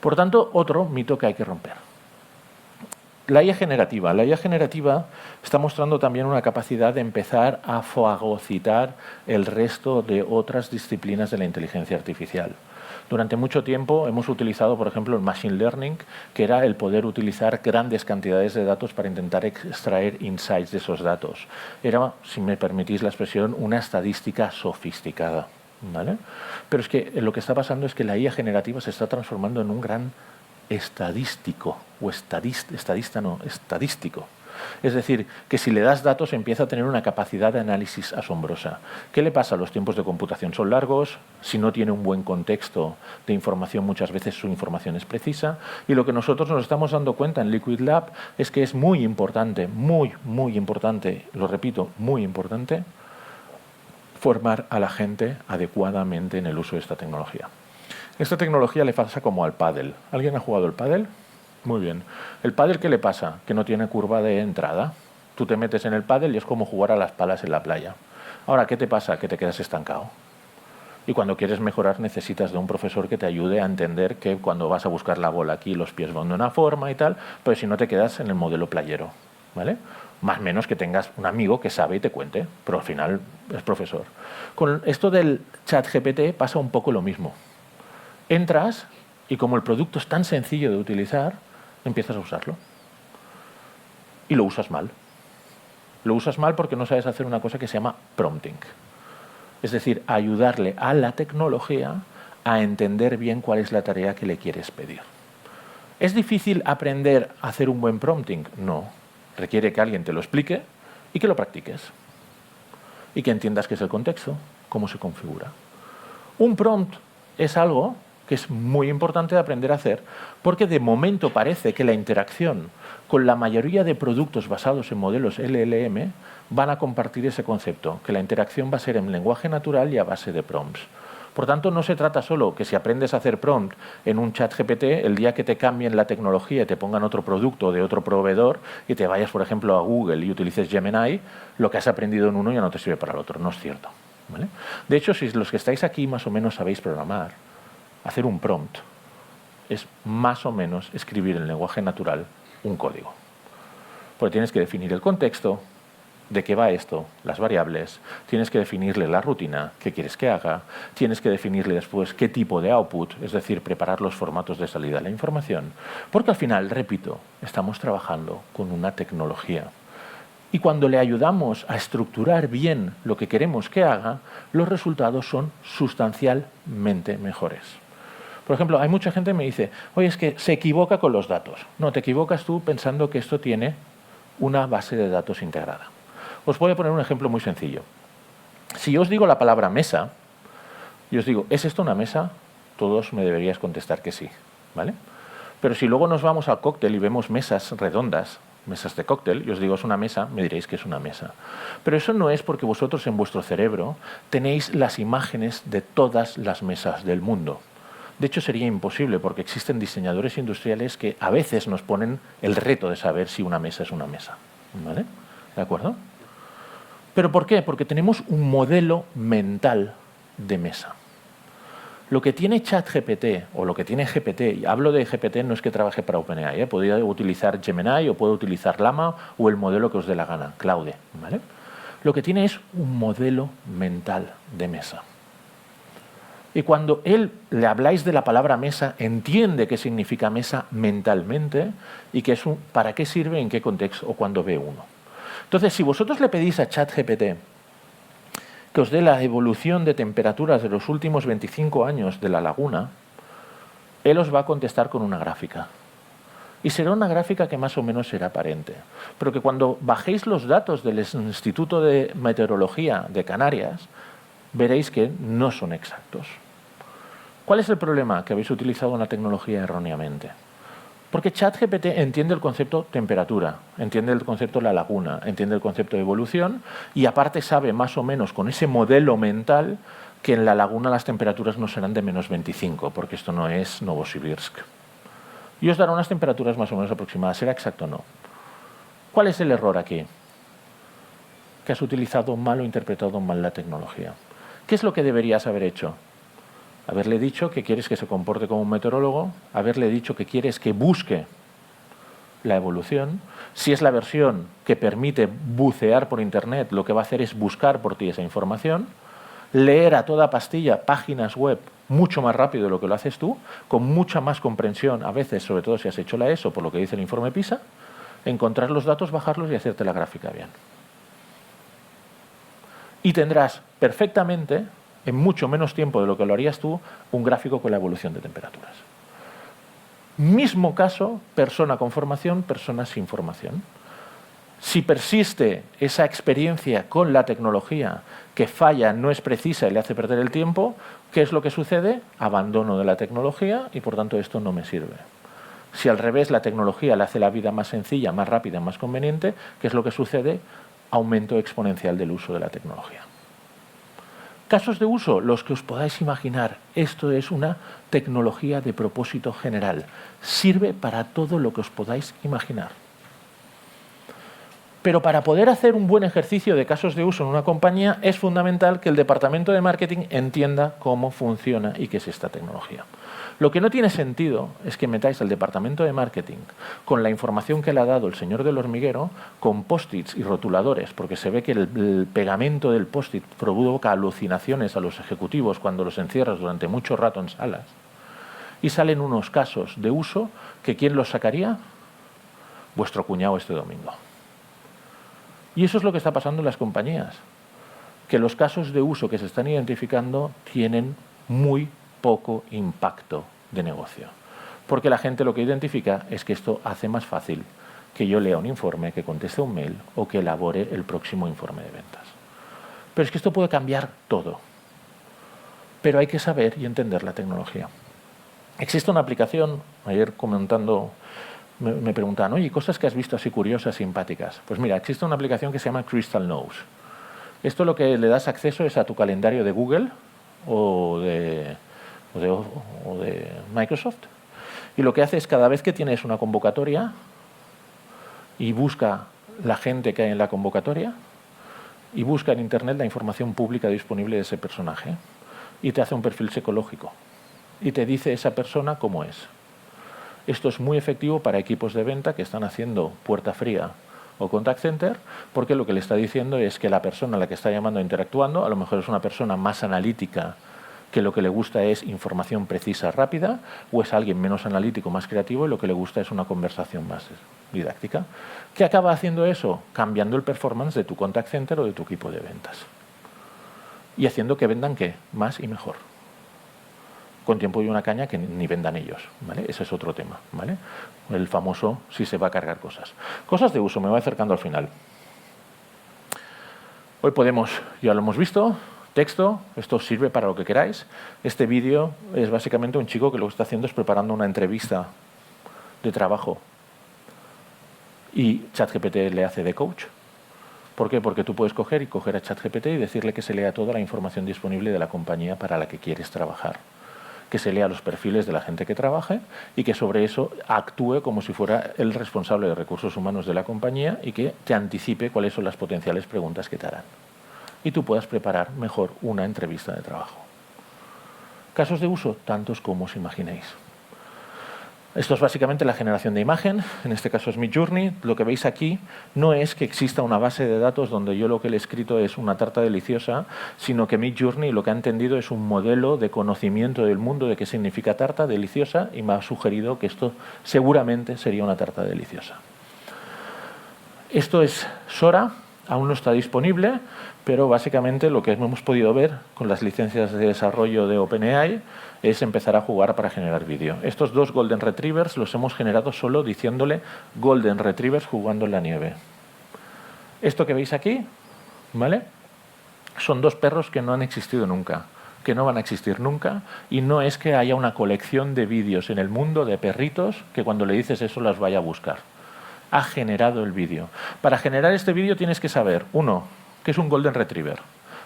Por tanto, otro mito que hay que romper. La IA generativa. La IA generativa está mostrando también una capacidad de empezar a fagocitar el resto de otras disciplinas de la inteligencia artificial. Durante mucho tiempo hemos utilizado, por ejemplo, el machine learning, que era el poder utilizar grandes cantidades de datos para intentar extraer insights de esos datos. Era, si me permitís la expresión, una estadística sofisticada. ¿Vale? Pero es que lo que está pasando es que la IA generativa se está transformando en un gran estadístico, o estadístico. Es decir, que si le das datos empieza a tener una capacidad de análisis asombrosa. ¿Qué le pasa? Los tiempos de computación son largos, si no tiene un buen contexto de información muchas veces su información es precisa y lo que nosotros nos estamos dando cuenta en Liquid Lab es que es muy importante, muy importante, lo repito, muy importante, formar a la gente adecuadamente en el uso de esta tecnología. Esta tecnología le pasa como al pádel. ¿Alguien ha jugado el pádel? Muy bien. ¿El pádel qué le pasa? Que no tiene curva de entrada. Tú te metes en el pádel y es como jugar a las palas en la playa. Ahora, ¿qué te pasa? Que te quedas estancado. Y cuando quieres mejorar necesitas de un profesor que te ayude a entender que cuando vas a buscar la bola aquí los pies van de una forma y tal, pero si no te quedas en el modelo playero. ¿Vale? Más o menos que tengas un amigo que sabe y te cuente, pero al final es profesor. Con esto del ChatGPT pasa un poco lo mismo. Entras y como el producto es tan sencillo de utilizar, empiezas a usarlo. Y lo usas mal. Lo usas mal porque no sabes hacer una cosa que se llama prompting. Es decir, ayudarle a la tecnología a entender bien cuál es la tarea que le quieres pedir. ¿Es difícil aprender a hacer un buen prompting? No. Requiere que alguien te lo explique y que lo practiques. Y que entiendas qué es el contexto, cómo se configura. Un prompt es algo que es muy importante de aprender a hacer, porque de momento parece que la interacción con la mayoría de productos basados en modelos LLM van a compartir ese concepto, que la interacción va a ser en lenguaje natural y a base de prompts. Por tanto, no se trata solo que si aprendes a hacer prompt en un chat GPT, el día que te cambien la tecnología y te pongan otro producto de otro proveedor y te vayas, por ejemplo, a Google y utilices Gemini, lo que has aprendido en uno ya no te sirve para el otro. No es cierto. ¿Vale? De hecho, si los que estáis aquí más o menos sabéis programar, hacer un prompt es más o menos escribir en lenguaje natural un código. Porque tienes que definir el contexto, de qué va esto, las variables, tienes que definirle la rutina, qué quieres que haga, tienes que definirle después qué tipo de output, es decir, preparar los formatos de salida de la información. Porque al final, repito, estamos trabajando con una tecnología. Y cuando le ayudamos a estructurar bien lo que queremos que haga, los resultados son sustancialmente mejores. Por ejemplo, hay mucha gente que me dice, oye, es que se equivoca con los datos. No, te equivocas tú pensando que esto tiene una base de datos integrada. Os voy a poner un ejemplo muy sencillo. Si yo os digo la palabra mesa, y os digo, ¿es esto una mesa? Todos me deberíais contestar que sí, ¿vale? Pero si luego nos vamos al cóctel y vemos mesas redondas, mesas de cóctel, y os digo es una mesa, me diréis que es una mesa. Pero eso no es porque vosotros en vuestro cerebro tenéis las imágenes de todas las mesas del mundo. De hecho, sería imposible porque existen diseñadores industriales que a veces nos ponen el reto de saber si una mesa es una mesa. ¿Vale? ¿De acuerdo? ¿Pero por qué? Porque tenemos un modelo mental de mesa. Lo que tiene ChatGPT o lo que tiene GPT, y hablo de GPT no es que trabaje para OpenAI, podría utilizar Gemini o puedo utilizar Llama o el modelo que os dé la gana, Claude. ¿Vale? Lo que tiene es un modelo mental de mesa. Y cuando él le habláis de la palabra mesa, entiende qué significa mesa mentalmente y qué es para qué sirve, en qué contexto o cuando ve uno. Entonces, si vosotros le pedís a ChatGPT que os dé la evolución de temperaturas de los últimos 25 años de la laguna, él os va a contestar con una gráfica. Y será una gráfica que más o menos será aparente. Pero que cuando bajéis los datos del Instituto de Meteorología de Canarias, veréis que no son exactos. ¿Cuál es el problema? Que habéis utilizado una tecnología erróneamente. Porque ChatGPT entiende el concepto temperatura, entiende el concepto la laguna, entiende el concepto de evolución y aparte sabe más o menos con ese modelo mental que en la laguna las temperaturas no serán de menos 25, porque esto no es Novosibirsk. Y os dará unas temperaturas más o menos aproximadas, ¿será exacto o no? ¿Cuál es el error aquí? Que has utilizado mal o interpretado mal la tecnología. ¿Qué es lo que deberías haber hecho? Haberle dicho que quieres que se comporte como un meteorólogo, haberle dicho que quieres que busque la evolución. Si es la versión que permite bucear por Internet, lo que va a hacer es buscar por ti esa información, leer a toda pastilla páginas web mucho más rápido de lo que lo haces tú, con mucha más comprensión, a veces, sobre todo si has hecho la ESO, por lo que dice el informe PISA, encontrar los datos, bajarlos y hacerte la gráfica bien. Y tendrás perfectamente, en mucho menos tiempo de lo que lo harías tú, un gráfico con la evolución de temperaturas. Mismo caso, persona con formación, persona sin formación. Si persiste esa experiencia con la tecnología que falla, no es precisa y le hace perder el tiempo, ¿qué es lo que sucede? Abandono de la tecnología y por tanto esto no me sirve. Si al revés la tecnología le hace la vida más sencilla, más rápida, más conveniente, ¿qué es lo que sucede? Aumento exponencial del uso de la tecnología. Casos de uso, los que os podáis imaginar. Esto es una tecnología de propósito general. Sirve para todo lo que os podáis imaginar. Pero para poder hacer un buen ejercicio de casos de uso en una compañía es fundamental que el departamento de marketing entienda cómo funciona y qué es esta tecnología. Lo que no tiene sentido es que metáis al departamento de marketing con la información que le ha dado el señor del hormiguero, con post-its y rotuladores, porque se ve que el pegamento del post-it provoca alucinaciones a los ejecutivos cuando los encierras durante mucho rato en salas, y salen unos casos de uso que ¿quién los sacaría? Vuestro cuñado este domingo. Y eso es lo que está pasando en las compañías, que los casos de uso que se están identificando tienen muy poco impacto de negocio. Porque la gente lo que identifica es que esto hace más fácil que yo lea un informe, que conteste un mail o que elabore el próximo informe de ventas. Pero es que esto puede cambiar todo. Pero hay que saber y entender la tecnología. Existe una aplicación, ayer comentando, me preguntaban, oye, cosas que has visto así curiosas, simpáticas. Pues mira, existe una aplicación que se llama Crystal Knows. Esto lo que le das acceso es a tu calendario de Google o de Microsoft, y lo que hace es cada vez que tienes una convocatoria y busca la gente que hay en la convocatoria y busca en Internet la información pública disponible de ese personaje y te hace un perfil psicológico y te dice esa persona cómo es. Esto es muy efectivo para equipos de venta que están haciendo puerta fría o contact center, porque lo que le está diciendo es que la persona a la que está llamando, interactuando, a lo mejor es una persona más analítica, que lo que le gusta es información precisa, rápida, o es alguien menos analítico, más creativo, y lo que le gusta es una conversación más didáctica. ¿Qué acaba haciendo eso? Cambiando el performance de tu contact center o de tu equipo de ventas. Y haciendo que vendan, ¿qué? Más y mejor. Con tiempo y una caña que ni vendan ellos, ¿vale? Ese es otro tema, ¿vale? El famoso si se va a cargar cosas. Cosas de uso, me voy acercando al final. Hoy podemos, ya lo hemos visto, texto, esto sirve para lo que queráis. Este vídeo es básicamente un chico que lo que está haciendo es preparando una entrevista de trabajo y ChatGPT le hace de coach. ¿Por qué? Porque tú puedes coger a ChatGPT y decirle que se lea toda la información disponible de la compañía para la que quieres trabajar, que se lea los perfiles de la gente que trabaje y que sobre eso actúe como si fuera el responsable de recursos humanos de la compañía y que te anticipe cuáles son las potenciales preguntas que te harán. Y tú puedas preparar mejor una entrevista de trabajo. Casos de uso, tantos como os imaginéis. Esto es básicamente la generación de imagen, en este caso es Midjourney. Lo que veis aquí no es que exista una base de datos donde yo lo que le he escrito es una tarta deliciosa, sino que Midjourney lo que ha entendido es un modelo de conocimiento del mundo de qué significa tarta deliciosa y me ha sugerido que esto seguramente sería una tarta deliciosa. Esto es Sora, aún no está disponible, pero básicamente lo que hemos podido ver con las licencias de desarrollo de OpenAI es empezar a jugar para generar vídeo. Estos dos Golden Retrievers los hemos generado solo diciéndole Golden Retrievers jugando en la nieve. Esto que veis aquí, ¿vale? Son dos perros que no han existido nunca. que no van a existir nunca, y no es que haya una colección de vídeos en el mundo de perritos que cuando le dices eso las vaya a buscar. Ha generado el vídeo. Para generar este vídeo tienes que saber, 1, qué es un Golden Retriever,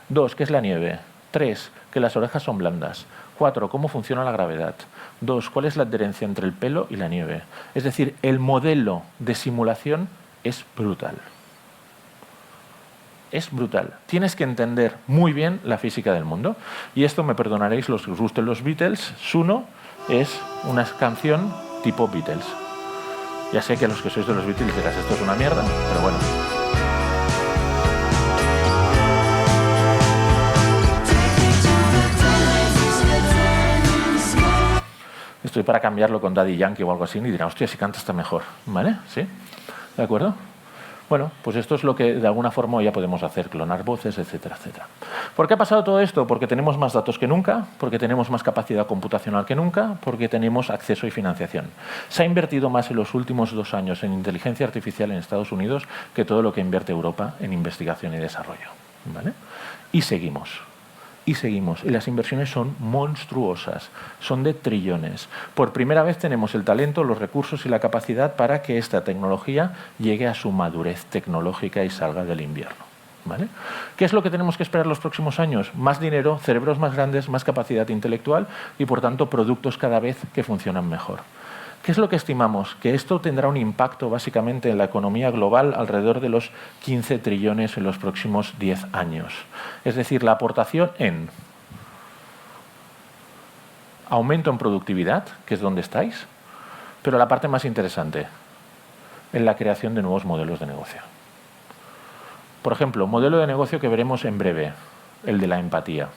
2, qué es la nieve, 3, que las orejas son blandas, 4, cómo funciona la gravedad, 2, cuál es la adherencia entre el pelo y la nieve. Es decir, el modelo de simulación es brutal. Es brutal. Tienes que entender muy bien la física del mundo. Y esto, me perdonaréis los que os gusten los Beatles, Suno es una canción tipo Beatles. Ya sé que a los que sois de los Beatles dirás, esto es una mierda, pero bueno. Estoy para cambiarlo con Daddy Yankee o algo así y dirán, hostia, si canta está mejor. ¿Vale? ¿Sí? ¿De acuerdo? Bueno, pues esto es lo que de alguna forma ya podemos hacer, clonar voces, etcétera, etcétera. ¿Por qué ha pasado todo esto? Porque tenemos más datos que nunca, porque tenemos más capacidad computacional que nunca, porque tenemos acceso y financiación. Se ha invertido más en los últimos 2 años en inteligencia artificial en Estados Unidos que todo lo que invierte Europa en investigación y desarrollo. ¿Vale? Y seguimos. Y seguimos. Y las inversiones son monstruosas, son de trillones. Por primera vez tenemos el talento, los recursos y la capacidad para que esta tecnología llegue a su madurez tecnológica y salga del invierno. ¿Vale? ¿Qué es lo que tenemos que esperar los próximos años? Más dinero, cerebros más grandes, más capacidad intelectual y, por tanto, productos cada vez que funcionan mejor. ¿Qué es lo que estimamos? Que esto tendrá un impacto básicamente en la economía global alrededor de los 15 trillones en los próximos 10 años. Es decir, la aportación en aumento en productividad, que es donde estáis, pero la parte más interesante, en la creación de nuevos modelos de negocio. Por ejemplo, modelo de negocio que veremos en breve, el de la empatía.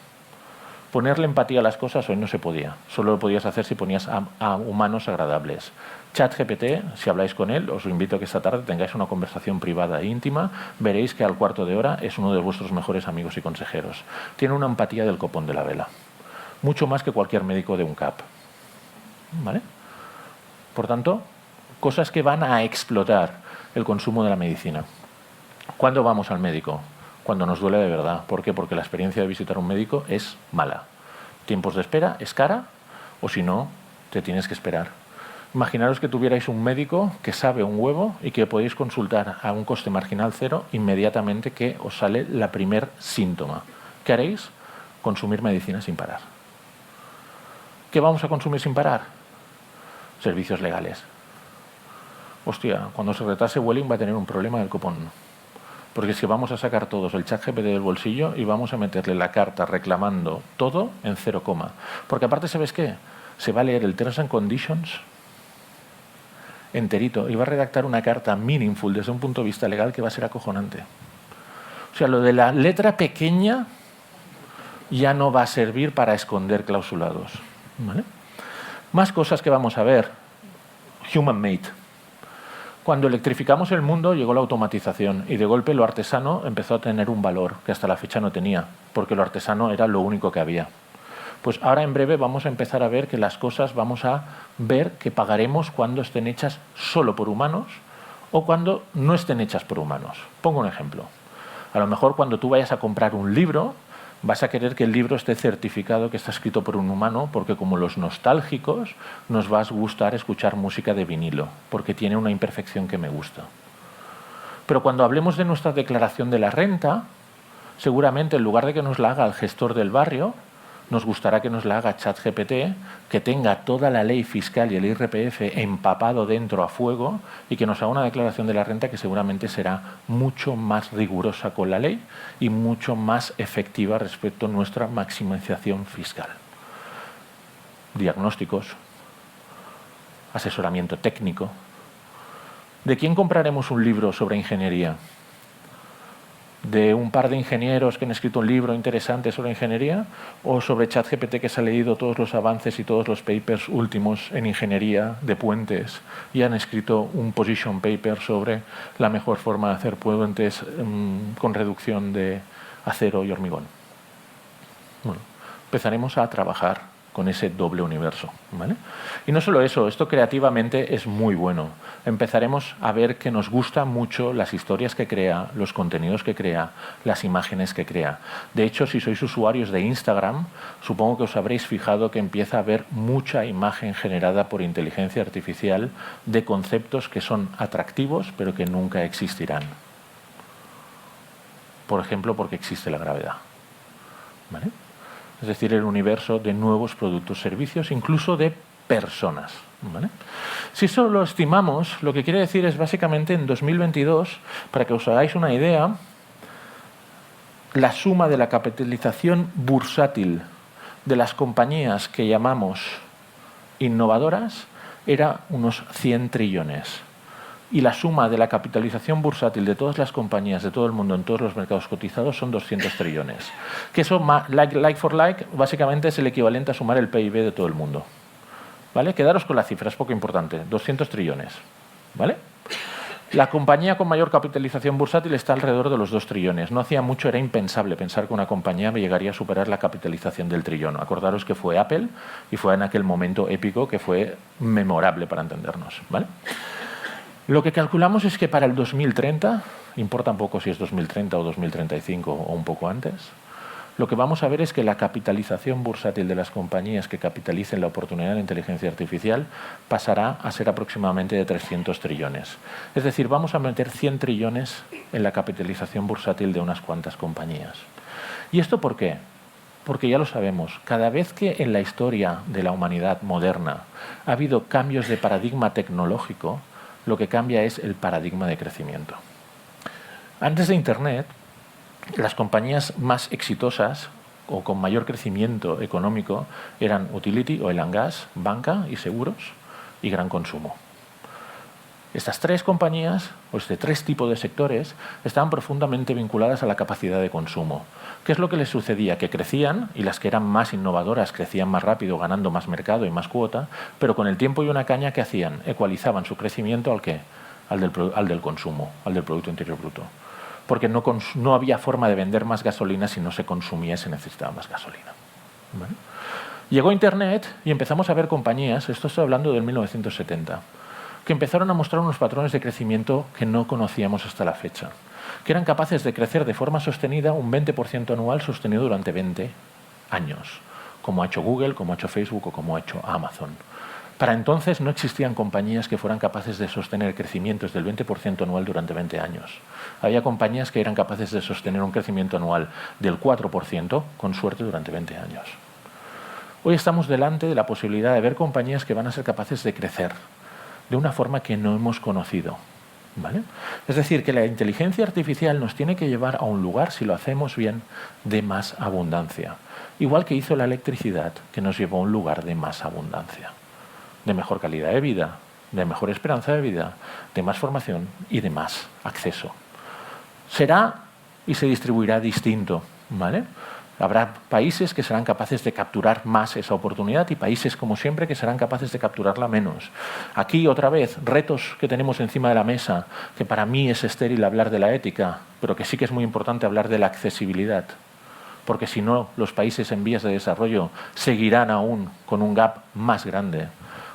Ponerle empatía a las cosas hoy no se podía. Solo lo podías hacer si ponías a humanos agradables. ChatGPT, si habláis con él, os invito a que esta tarde tengáis una conversación privada e íntima. Veréis que al cuarto de hora es uno de vuestros mejores amigos y consejeros. Tiene una empatía del copón de la vela. Mucho más que cualquier médico de un CAP. ¿Vale? Por tanto, cosas que van a explotar el consumo de la medicina. ¿Cuándo vamos al médico? Cuando nos duele de verdad. ¿Por qué? Porque la experiencia de visitar a un médico es mala. Tiempos de espera es cara, o si no, te tienes que esperar. Imaginaros que tuvierais un médico que sabe un huevo y que podéis consultar a un coste marginal cero inmediatamente que os sale la primer síntoma. ¿Qué haréis? Consumir medicina sin parar. ¿Qué vamos a consumir sin parar? Servicios legales. Hostia, cuando se retrase Vueling va a tener un problema del copón. Porque es que vamos a sacar todos el ChatGPT del bolsillo y vamos a meterle la carta reclamando todo en 0, porque aparte, ¿sabes qué? Se va a leer el Terms and Conditions enterito y va a redactar una carta meaningful desde un punto de vista legal que va a ser acojonante. O sea, lo de la letra pequeña ya no va a servir para esconder clausulados. ¿Vale? Más cosas que vamos a ver. Human made. Cuando electrificamos el mundo llegó la automatización y de golpe lo artesano empezó a tener un valor que hasta la fecha no tenía, porque lo artesano era lo único que había. Pues ahora en breve vamos a empezar a ver que las cosas vamos a ver que pagaremos cuando estén hechas solo por humanos o cuando no estén hechas por humanos. Pongo un ejemplo. A lo mejor cuando tú vayas a comprar un libro vas a querer que el libro esté certificado que está escrito por un humano, porque como los nostálgicos nos va a gustar escuchar música de vinilo, porque tiene una imperfección que me gusta. Pero cuando hablemos de nuestra declaración de la renta, seguramente en lugar de que nos la haga el gestor del barrio, nos gustará que nos la haga ChatGPT, que tenga toda la ley fiscal y el IRPF empapado dentro a fuego y que nos haga una declaración de la renta que seguramente será mucho más rigurosa con la ley y mucho más efectiva respecto a nuestra maximización fiscal. Diagnósticos, asesoramiento técnico. ¿De quién compraremos un libro sobre ingeniería? ¿De un par de ingenieros que han escrito un libro interesante sobre ingeniería? ¿O sobre ChatGPT que se ha leído todos los avances y todos los papers últimos en ingeniería de puentes y han escrito un position paper sobre la mejor forma de hacer puentes con reducción de acero y hormigón? Bueno, empezaremos a trabajar con ese doble universo, ¿vale? Y no solo eso, esto creativamente es muy bueno. Empezaremos a ver que nos gustan mucho las historias que crea, los contenidos que crea, las imágenes que crea. De hecho, si sois usuarios de Instagram, supongo que os habréis fijado que empieza a haber mucha imagen generada por inteligencia artificial de conceptos que son atractivos, pero que nunca existirán. Por ejemplo, porque existe la gravedad, ¿vale? Es decir, el universo de nuevos productos, servicios, incluso de personas, ¿vale? Si eso lo estimamos, lo que quiere decir es básicamente en 2022, para que os hagáis una idea, la suma de la capitalización bursátil de las compañías que llamamos innovadoras era unos 100 trillones. Y la suma de la capitalización bursátil de todas las compañías de todo el mundo en todos los mercados cotizados son 200 trillones. Que eso, like for like, básicamente es el equivalente a sumar el PIB de todo el mundo. ¿Vale? Quedaros con la cifra, es poco importante. 200 trillones. ¿Vale? La compañía con mayor capitalización bursátil está alrededor de los 2 trillones. No hacía mucho, era impensable pensar que una compañía llegaría a superar la capitalización del trillón. Acordaros que fue Apple y fue en aquel momento épico que fue memorable para entendernos, ¿vale? Lo que calculamos es que para el 2030, importa un poco si es 2030 o 2035 o un poco antes, lo que vamos a ver es que la capitalización bursátil de las compañías que capitalicen la oportunidad de la inteligencia artificial pasará a ser aproximadamente de 300 trillones. Es decir, vamos a meter 100 trillones en la capitalización bursátil de unas cuantas compañías. ¿Y esto por qué? Porque ya lo sabemos, cada vez que en la historia de la humanidad moderna ha habido cambios de paradigma tecnológico, lo que cambia es el paradigma de crecimiento. Antes de Internet, las compañías más exitosas o con mayor crecimiento económico eran utility, oil and gas, banca y seguros y gran consumo. Estas tres compañías, o este tres tipos de sectores, estaban profundamente vinculadas a la capacidad de consumo. ¿Qué es lo que les sucedía? Que crecían, y las que eran más innovadoras crecían más rápido, ganando más mercado y más cuota, pero con el tiempo y una caña, ¿qué hacían? Ecualizaban su crecimiento ¿al qué? Al del consumo, al del Producto Interior Bruto. Porque no había forma de vender más gasolina si no se consumía y se necesitaba más gasolina. ¿Vale? Llegó Internet y empezamos a ver compañías, esto estoy hablando del 1970, que empezaron a mostrar unos patrones de crecimiento que no conocíamos hasta la fecha, que eran capaces de crecer de forma sostenida un 20% anual sostenido durante 20 años, como ha hecho Google, como ha hecho Facebook o como ha hecho Amazon. Para entonces no existían compañías que fueran capaces de sostener crecimientos del 20% anual durante 20 años. Había compañías que eran capaces de sostener un crecimiento anual del 4%, con suerte, durante 20 años. Hoy estamos delante de la posibilidad de ver compañías que van a ser capaces de crecer de una forma que no hemos conocido, ¿vale? Es decir, que la inteligencia artificial nos tiene que llevar a un lugar, si lo hacemos bien, de más abundancia. Igual que hizo la electricidad, que nos llevó a un lugar de más abundancia, de mejor calidad de vida, de mejor esperanza de vida, de más formación y de más acceso. Será y se distribuirá distinto, ¿vale? Habrá países que serán capaces de capturar más esa oportunidad y países, como siempre, que serán capaces de capturarla menos. Aquí, otra vez, retos que tenemos encima de la mesa, que para mí es estéril hablar de la ética, pero que sí que es muy importante hablar de la accesibilidad. Porque si no, los países en vías de desarrollo seguirán aún con un gap más grande.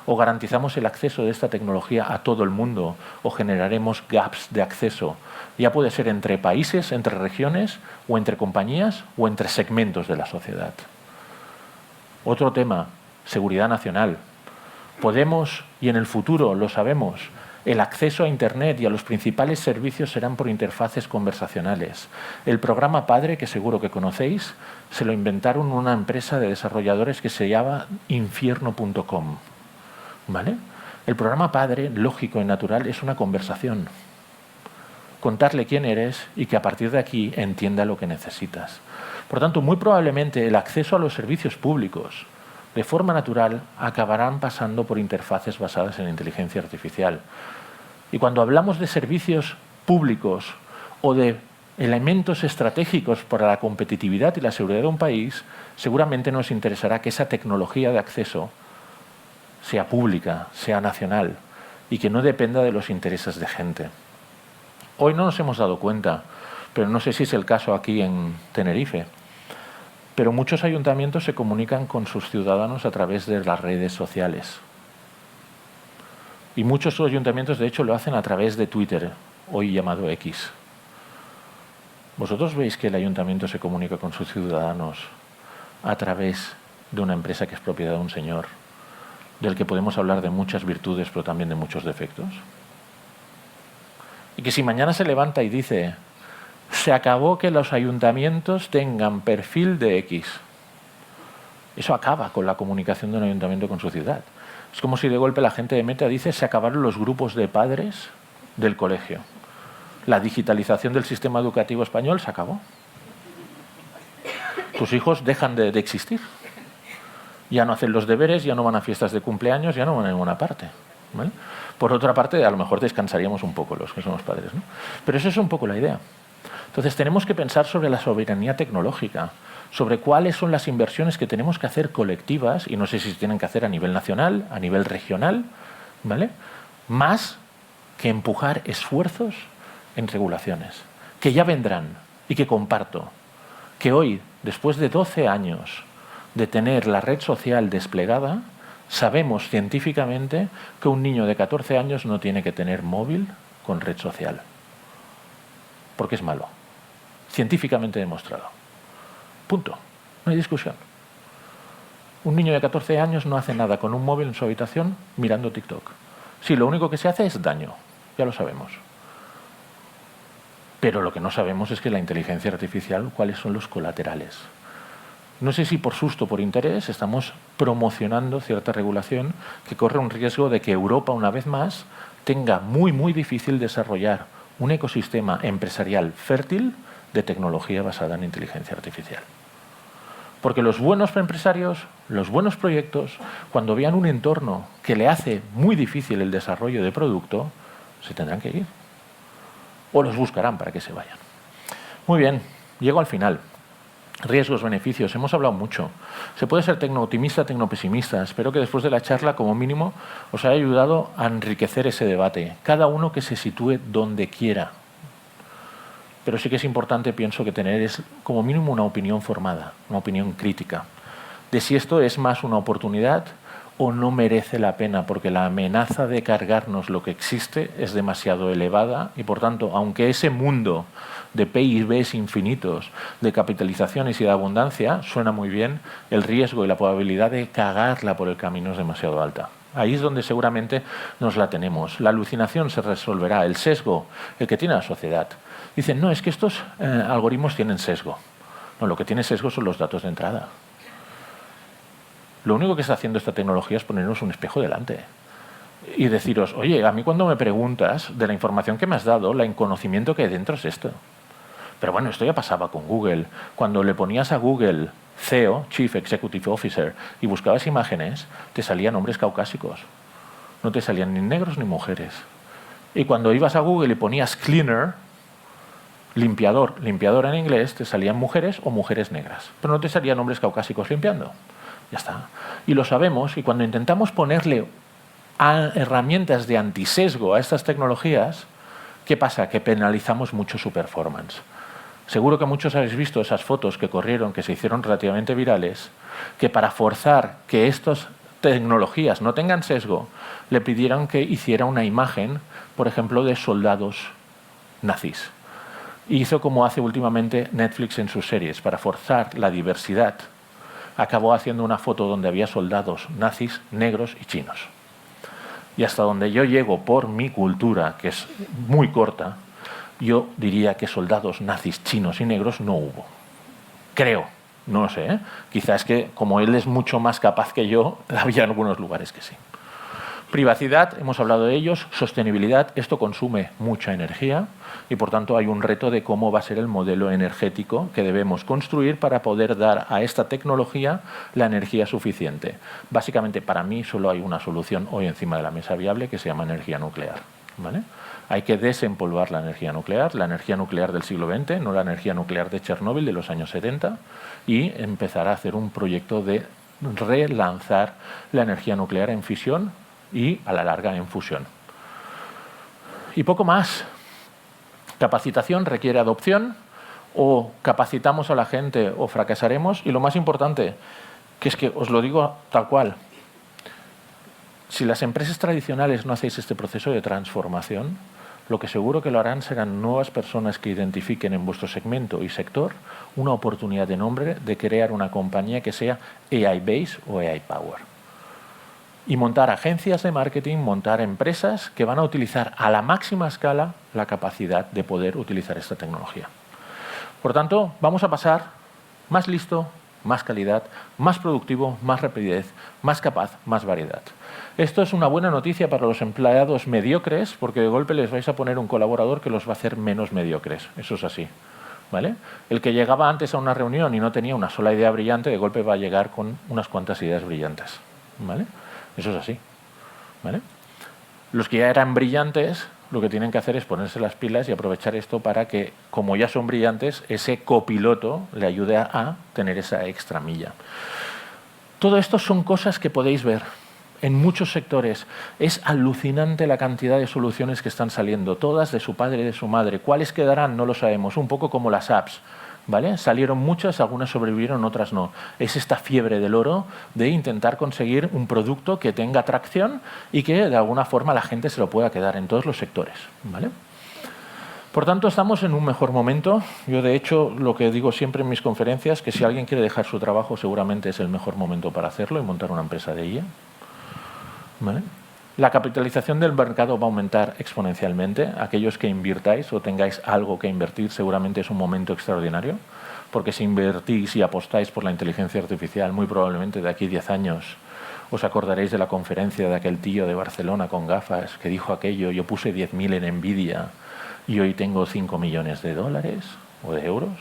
O garantizamos el acceso de esta tecnología a todo el mundo, o generaremos gaps de acceso. Ya puede ser entre países, entre regiones, o entre compañías, o entre segmentos de la sociedad. Otro tema, seguridad nacional. Podemos, y en el futuro lo sabemos, el acceso a Internet y a los principales servicios serán por interfaces conversacionales. El programa Padre, que seguro que conocéis, se lo inventaron una empresa de desarrolladores que se llama infierno.com. ¿Vale? El programa Padre, lógico y natural, es una conversación. Contarle quién eres y que a partir de aquí entienda lo que necesitas. Por tanto, muy probablemente el acceso a los servicios públicos, de forma natural, acabarán pasando por interfaces basadas en inteligencia artificial. Y cuando hablamos de servicios públicos o de elementos estratégicos para la competitividad y la seguridad de un país, seguramente nos interesará que esa tecnología de acceso sea pública, sea nacional y que no dependa de los intereses de gente. Hoy no nos hemos dado cuenta, pero no sé si es el caso aquí en Tenerife. Pero muchos ayuntamientos se comunican con sus ciudadanos a través de las redes sociales. Y muchos ayuntamientos, de hecho, lo hacen a través de Twitter, hoy llamado X. ¿Vosotros veis que el ayuntamiento se comunica con sus ciudadanos a través de una empresa que es propiedad de un señor, del que podemos hablar de muchas virtudes, pero también de muchos defectos? Y que si mañana se levanta y dice, se acabó que los ayuntamientos tengan perfil de X, eso acaba con la comunicación de un ayuntamiento con su ciudad. Es como si de golpe la gente de Meta dice, se acabaron los grupos de padres del colegio. La digitalización del sistema educativo español se acabó. Tus hijos dejan de existir. Ya no hacen los deberes, ya no van a fiestas de cumpleaños, ya no van a ninguna parte, ¿vale? Por otra parte, a lo mejor descansaríamos un poco los que somos padres, ¿no? Pero eso es un poco la idea. Entonces tenemos que pensar sobre la soberanía tecnológica, sobre cuáles son las inversiones que tenemos que hacer colectivas, y no sé si se tienen que hacer a nivel nacional, a nivel regional, ¿vale? Más que empujar esfuerzos en regulaciones, que ya vendrán y que comparto, que hoy, después de 12 años de tener la red social desplegada, sabemos científicamente que un niño de 14 años no tiene que tener móvil con red social, porque es malo. Científicamente demostrado. Punto. No hay discusión. Un niño de 14 años no hace nada con un móvil en su habitación mirando TikTok. Sí, lo único que se hace es daño. Ya lo sabemos. Pero lo que no sabemos es que la inteligencia artificial, ¿cuáles son los colaterales? No sé si por susto o por interés estamos promocionando cierta regulación que corre un riesgo de que Europa, una vez más, tenga muy difícil desarrollar un ecosistema empresarial fértil de tecnología basada en inteligencia artificial. Porque los buenos empresarios, los buenos proyectos, cuando vean un entorno que le hace muy difícil el desarrollo de producto, se tendrán que ir. O los buscarán para que se vayan. Muy bien, llego al final. Riesgos, beneficios, hemos hablado mucho. Se puede ser tecno-optimista, tecno-pesimista. Espero que después de la charla, como mínimo, os haya ayudado a enriquecer ese debate. Cada uno que se sitúe donde quiera. Pero sí que es importante, pienso, que tener es como mínimo una opinión formada, una opinión crítica, de si esto es más una oportunidad o no merece la pena, porque la amenaza de cargarnos lo que existe es demasiado elevada y, por tanto, aunque ese mundo de PIBs infinitos, de capitalizaciones y de abundancia suena muy bien, el riesgo y la probabilidad de cagarla por el camino es demasiado alta. Ahí es donde seguramente nos la tenemos. La alucinación se resolverá, el sesgo, el que tiene la sociedad. Dicen, no, es que estos algoritmos tienen sesgo. No, lo que tiene sesgo son los datos de entrada. Lo único que está haciendo esta tecnología es ponernos un espejo delante y deciros, oye, a mí cuando me preguntas de la información que me has dado, el conocimiento que hay dentro es esto. Pero bueno, esto ya pasaba con Google. Cuando le ponías a Google CEO, Chief Executive Officer, y buscabas imágenes, te salían hombres caucásicos. No te salían ni negros ni mujeres. Y cuando ibas a Google y ponías cleaner, limpiador, limpiadora en inglés, te salían mujeres o mujeres negras. Pero no te salían hombres caucásicos limpiando. Ya está. Y lo sabemos, y cuando intentamos ponerle herramientas de antisesgo a estas tecnologías, ¿qué pasa? Que penalizamos mucho su performance. Seguro que muchos habéis visto esas fotos que corrieron, que se hicieron relativamente virales, que para forzar que estas tecnologías no tengan sesgo, le pidieron que hiciera una imagen, por ejemplo, de soldados nazis. Y hizo como hace últimamente Netflix en sus series, para forzar la diversidad. Acabó haciendo una foto donde había soldados nazis, negros y chinos. Y hasta donde yo llego por mi cultura, que es muy corta, yo diría que soldados nazis, chinos y negros no hubo. Creo, no lo sé, ¿eh? Quizás que como él es mucho más capaz que yo, había algunos lugares que sí. Privacidad, hemos hablado de ellos. Sostenibilidad, esto consume mucha energía y por tanto hay un reto de cómo va a ser el modelo energético que debemos construir para poder dar a esta tecnología la energía suficiente. Básicamente, para mí solo hay una solución hoy encima de la mesa viable que se llama energía nuclear, ¿vale? Hay que desempolvar la energía nuclear del siglo XX, no la energía nuclear de Chernóbil de los años 70, y empezar a hacer un proyecto de relanzar la energía nuclear en fisión y a la larga en fusión. Y poco más. Capacitación requiere adopción. o capacitamos a la gente o fracasaremos. Y lo más importante, que es que os lo digo tal cual, si las empresas tradicionales no hacéis este proceso de transformación, lo que seguro que lo harán serán nuevas personas que identifiquen en vuestro segmento y sector una oportunidad de nombre de crear una compañía que sea AI-based o AI-power. Y montar agencias de marketing, montar empresas que van a utilizar a la máxima escala la capacidad de poder utilizar esta tecnología. Por tanto, vamos a pasar más listo, más calidad, más productivo, más rapidez, más capaz, más variedad. Esto es una buena noticia para los empleados mediocres, porque de golpe les vais a poner un colaborador que los va a hacer menos mediocres. Eso es así, ¿vale? El que llegaba antes a una reunión y no tenía una sola idea brillante, de golpe va a llegar con unas cuantas ideas brillantes, ¿vale? Eso es así, ¿vale? Los que ya eran brillantes, lo que tienen que hacer es ponerse las pilas y aprovechar esto para que, como ya son brillantes, ese copiloto le ayude a tener esa extra milla. Todo esto son cosas que podéis ver en muchos sectores. Es alucinante la cantidad de soluciones que están saliendo, todas de su padre y de su madre. ¿Cuáles quedarán? No lo sabemos, un poco como las apps, ¿vale? Salieron muchas, algunas sobrevivieron, otras no. Es esta fiebre del oro de intentar conseguir un producto que tenga tracción y que de alguna forma la gente se lo pueda quedar en todos los sectores, ¿vale? Por tanto, estamos en un mejor momento. Yo, de hecho, lo que digo siempre en mis conferencias, que si alguien quiere dejar su trabajo, seguramente es el mejor momento para hacerlo y montar una empresa de ella, ¿vale? La capitalización del mercado va a aumentar exponencialmente. Aquellos que invirtáis o tengáis algo que invertir, seguramente es un momento extraordinario, porque si invertís y apostáis por la inteligencia artificial, muy probablemente de aquí a 10 años os acordaréis de la conferencia de aquel tío de Barcelona con gafas que dijo aquello: yo puse 10.000 en Nvidia y hoy tengo 5 millones de dólares o de euros,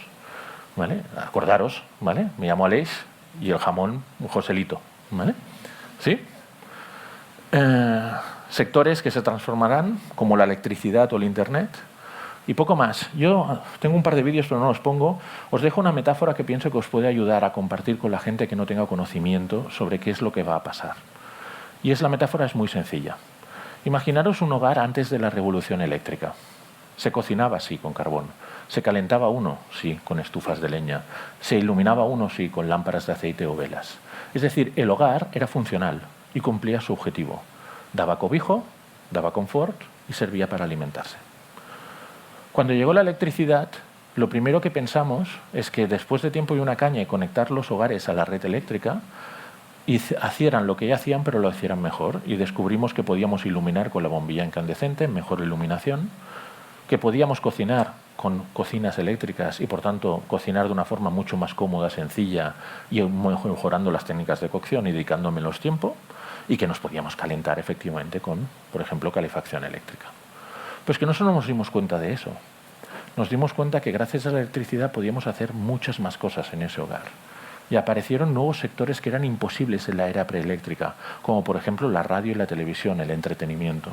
¿vale? Acordaros, ¿vale? Me llamo Aleix y el jamón Joselito, ¿vale? ¿Sí? Sectores que se transformarán, como la electricidad o el Internet, y poco más. Yo tengo un par de vídeos, pero no los pongo. Os dejo una metáfora que pienso que os puede ayudar a compartir con la gente que no tenga conocimiento sobre qué es lo que va a pasar. Y la metáfora es muy sencilla. Imaginaros un hogar antes de la revolución eléctrica. Se cocinaba, sí, con carbón. Se calentaba uno, sí, con estufas de leña. Se iluminaba uno, sí, con lámparas de aceite o velas. Es decir, el hogar era funcional y cumplía su objetivo. Daba cobijo, daba confort y servía para alimentarse. Cuando llegó la electricidad, lo primero que pensamos es que después de tiempo y una caña y conectar los hogares a la red eléctrica, hicieran lo que ya hacían, pero lo hicieran mejor. Y descubrimos que podíamos iluminar con la bombilla incandescente, mejor iluminación, que podíamos cocinar con cocinas eléctricas y, por tanto, cocinar de una forma mucho más cómoda, sencilla y mejorando las técnicas de cocción y dedicando menos tiempo, y que nos podíamos calentar efectivamente con, por ejemplo, calefacción eléctrica. Pues que no solo nos dimos cuenta de eso, nos dimos cuenta que gracias a la electricidad podíamos hacer muchas más cosas en ese hogar. Y aparecieron nuevos sectores que eran imposibles en la era preeléctrica, como por ejemplo la radio y la televisión, el entretenimiento.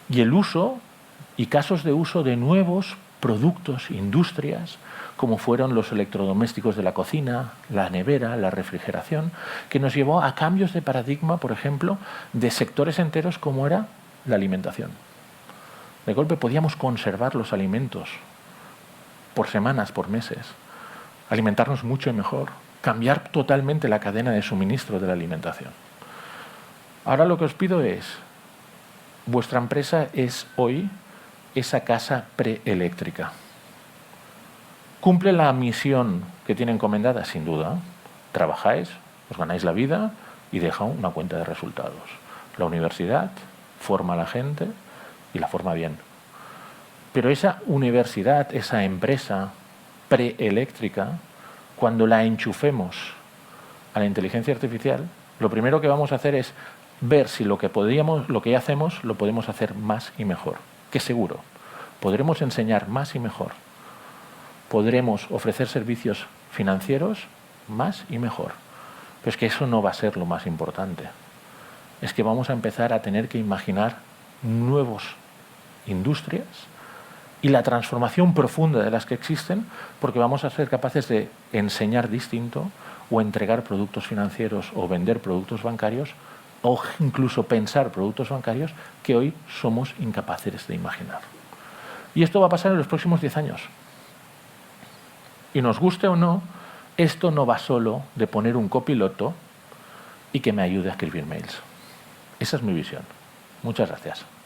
Y el uso y casos de uso de nuevos productos, industrias, como fueron los electrodomésticos de la cocina, la nevera, la refrigeración, que nos llevó a cambios de paradigma, por ejemplo, de sectores enteros como era la alimentación. De golpe podíamos conservar los alimentos por semanas, por meses, alimentarnos mucho mejor, cambiar totalmente la cadena de suministro de la alimentación. Ahora lo que os pido es, vuestra empresa es hoy esa casa preeléctrica. ¿Cumple la misión que tiene encomendada? Sin duda. Trabajáis, os ganáis la vida y deja una cuenta de resultados. La universidad forma a la gente y la forma bien. Pero esa universidad, esa empresa preeléctrica, cuando la enchufemos a la inteligencia artificial, lo primero que vamos a hacer es ver si lo que ya hacemos lo podemos hacer más y mejor. Que seguro, podremos enseñar más y mejor. Podremos ofrecer servicios financieros más y mejor. Pero es que eso no va a ser lo más importante. Es que vamos a empezar a tener que imaginar nuevas industrias y la transformación profunda de las que existen, porque vamos a ser capaces de enseñar distinto o entregar productos financieros o vender productos bancarios o incluso pensar productos bancarios que hoy somos incapaces de imaginar. Y esto va a pasar en los próximos 10 años. Y nos guste o no, esto no va solo de poner un copiloto y que me ayude a escribir mails. Esa es mi visión. Muchas gracias.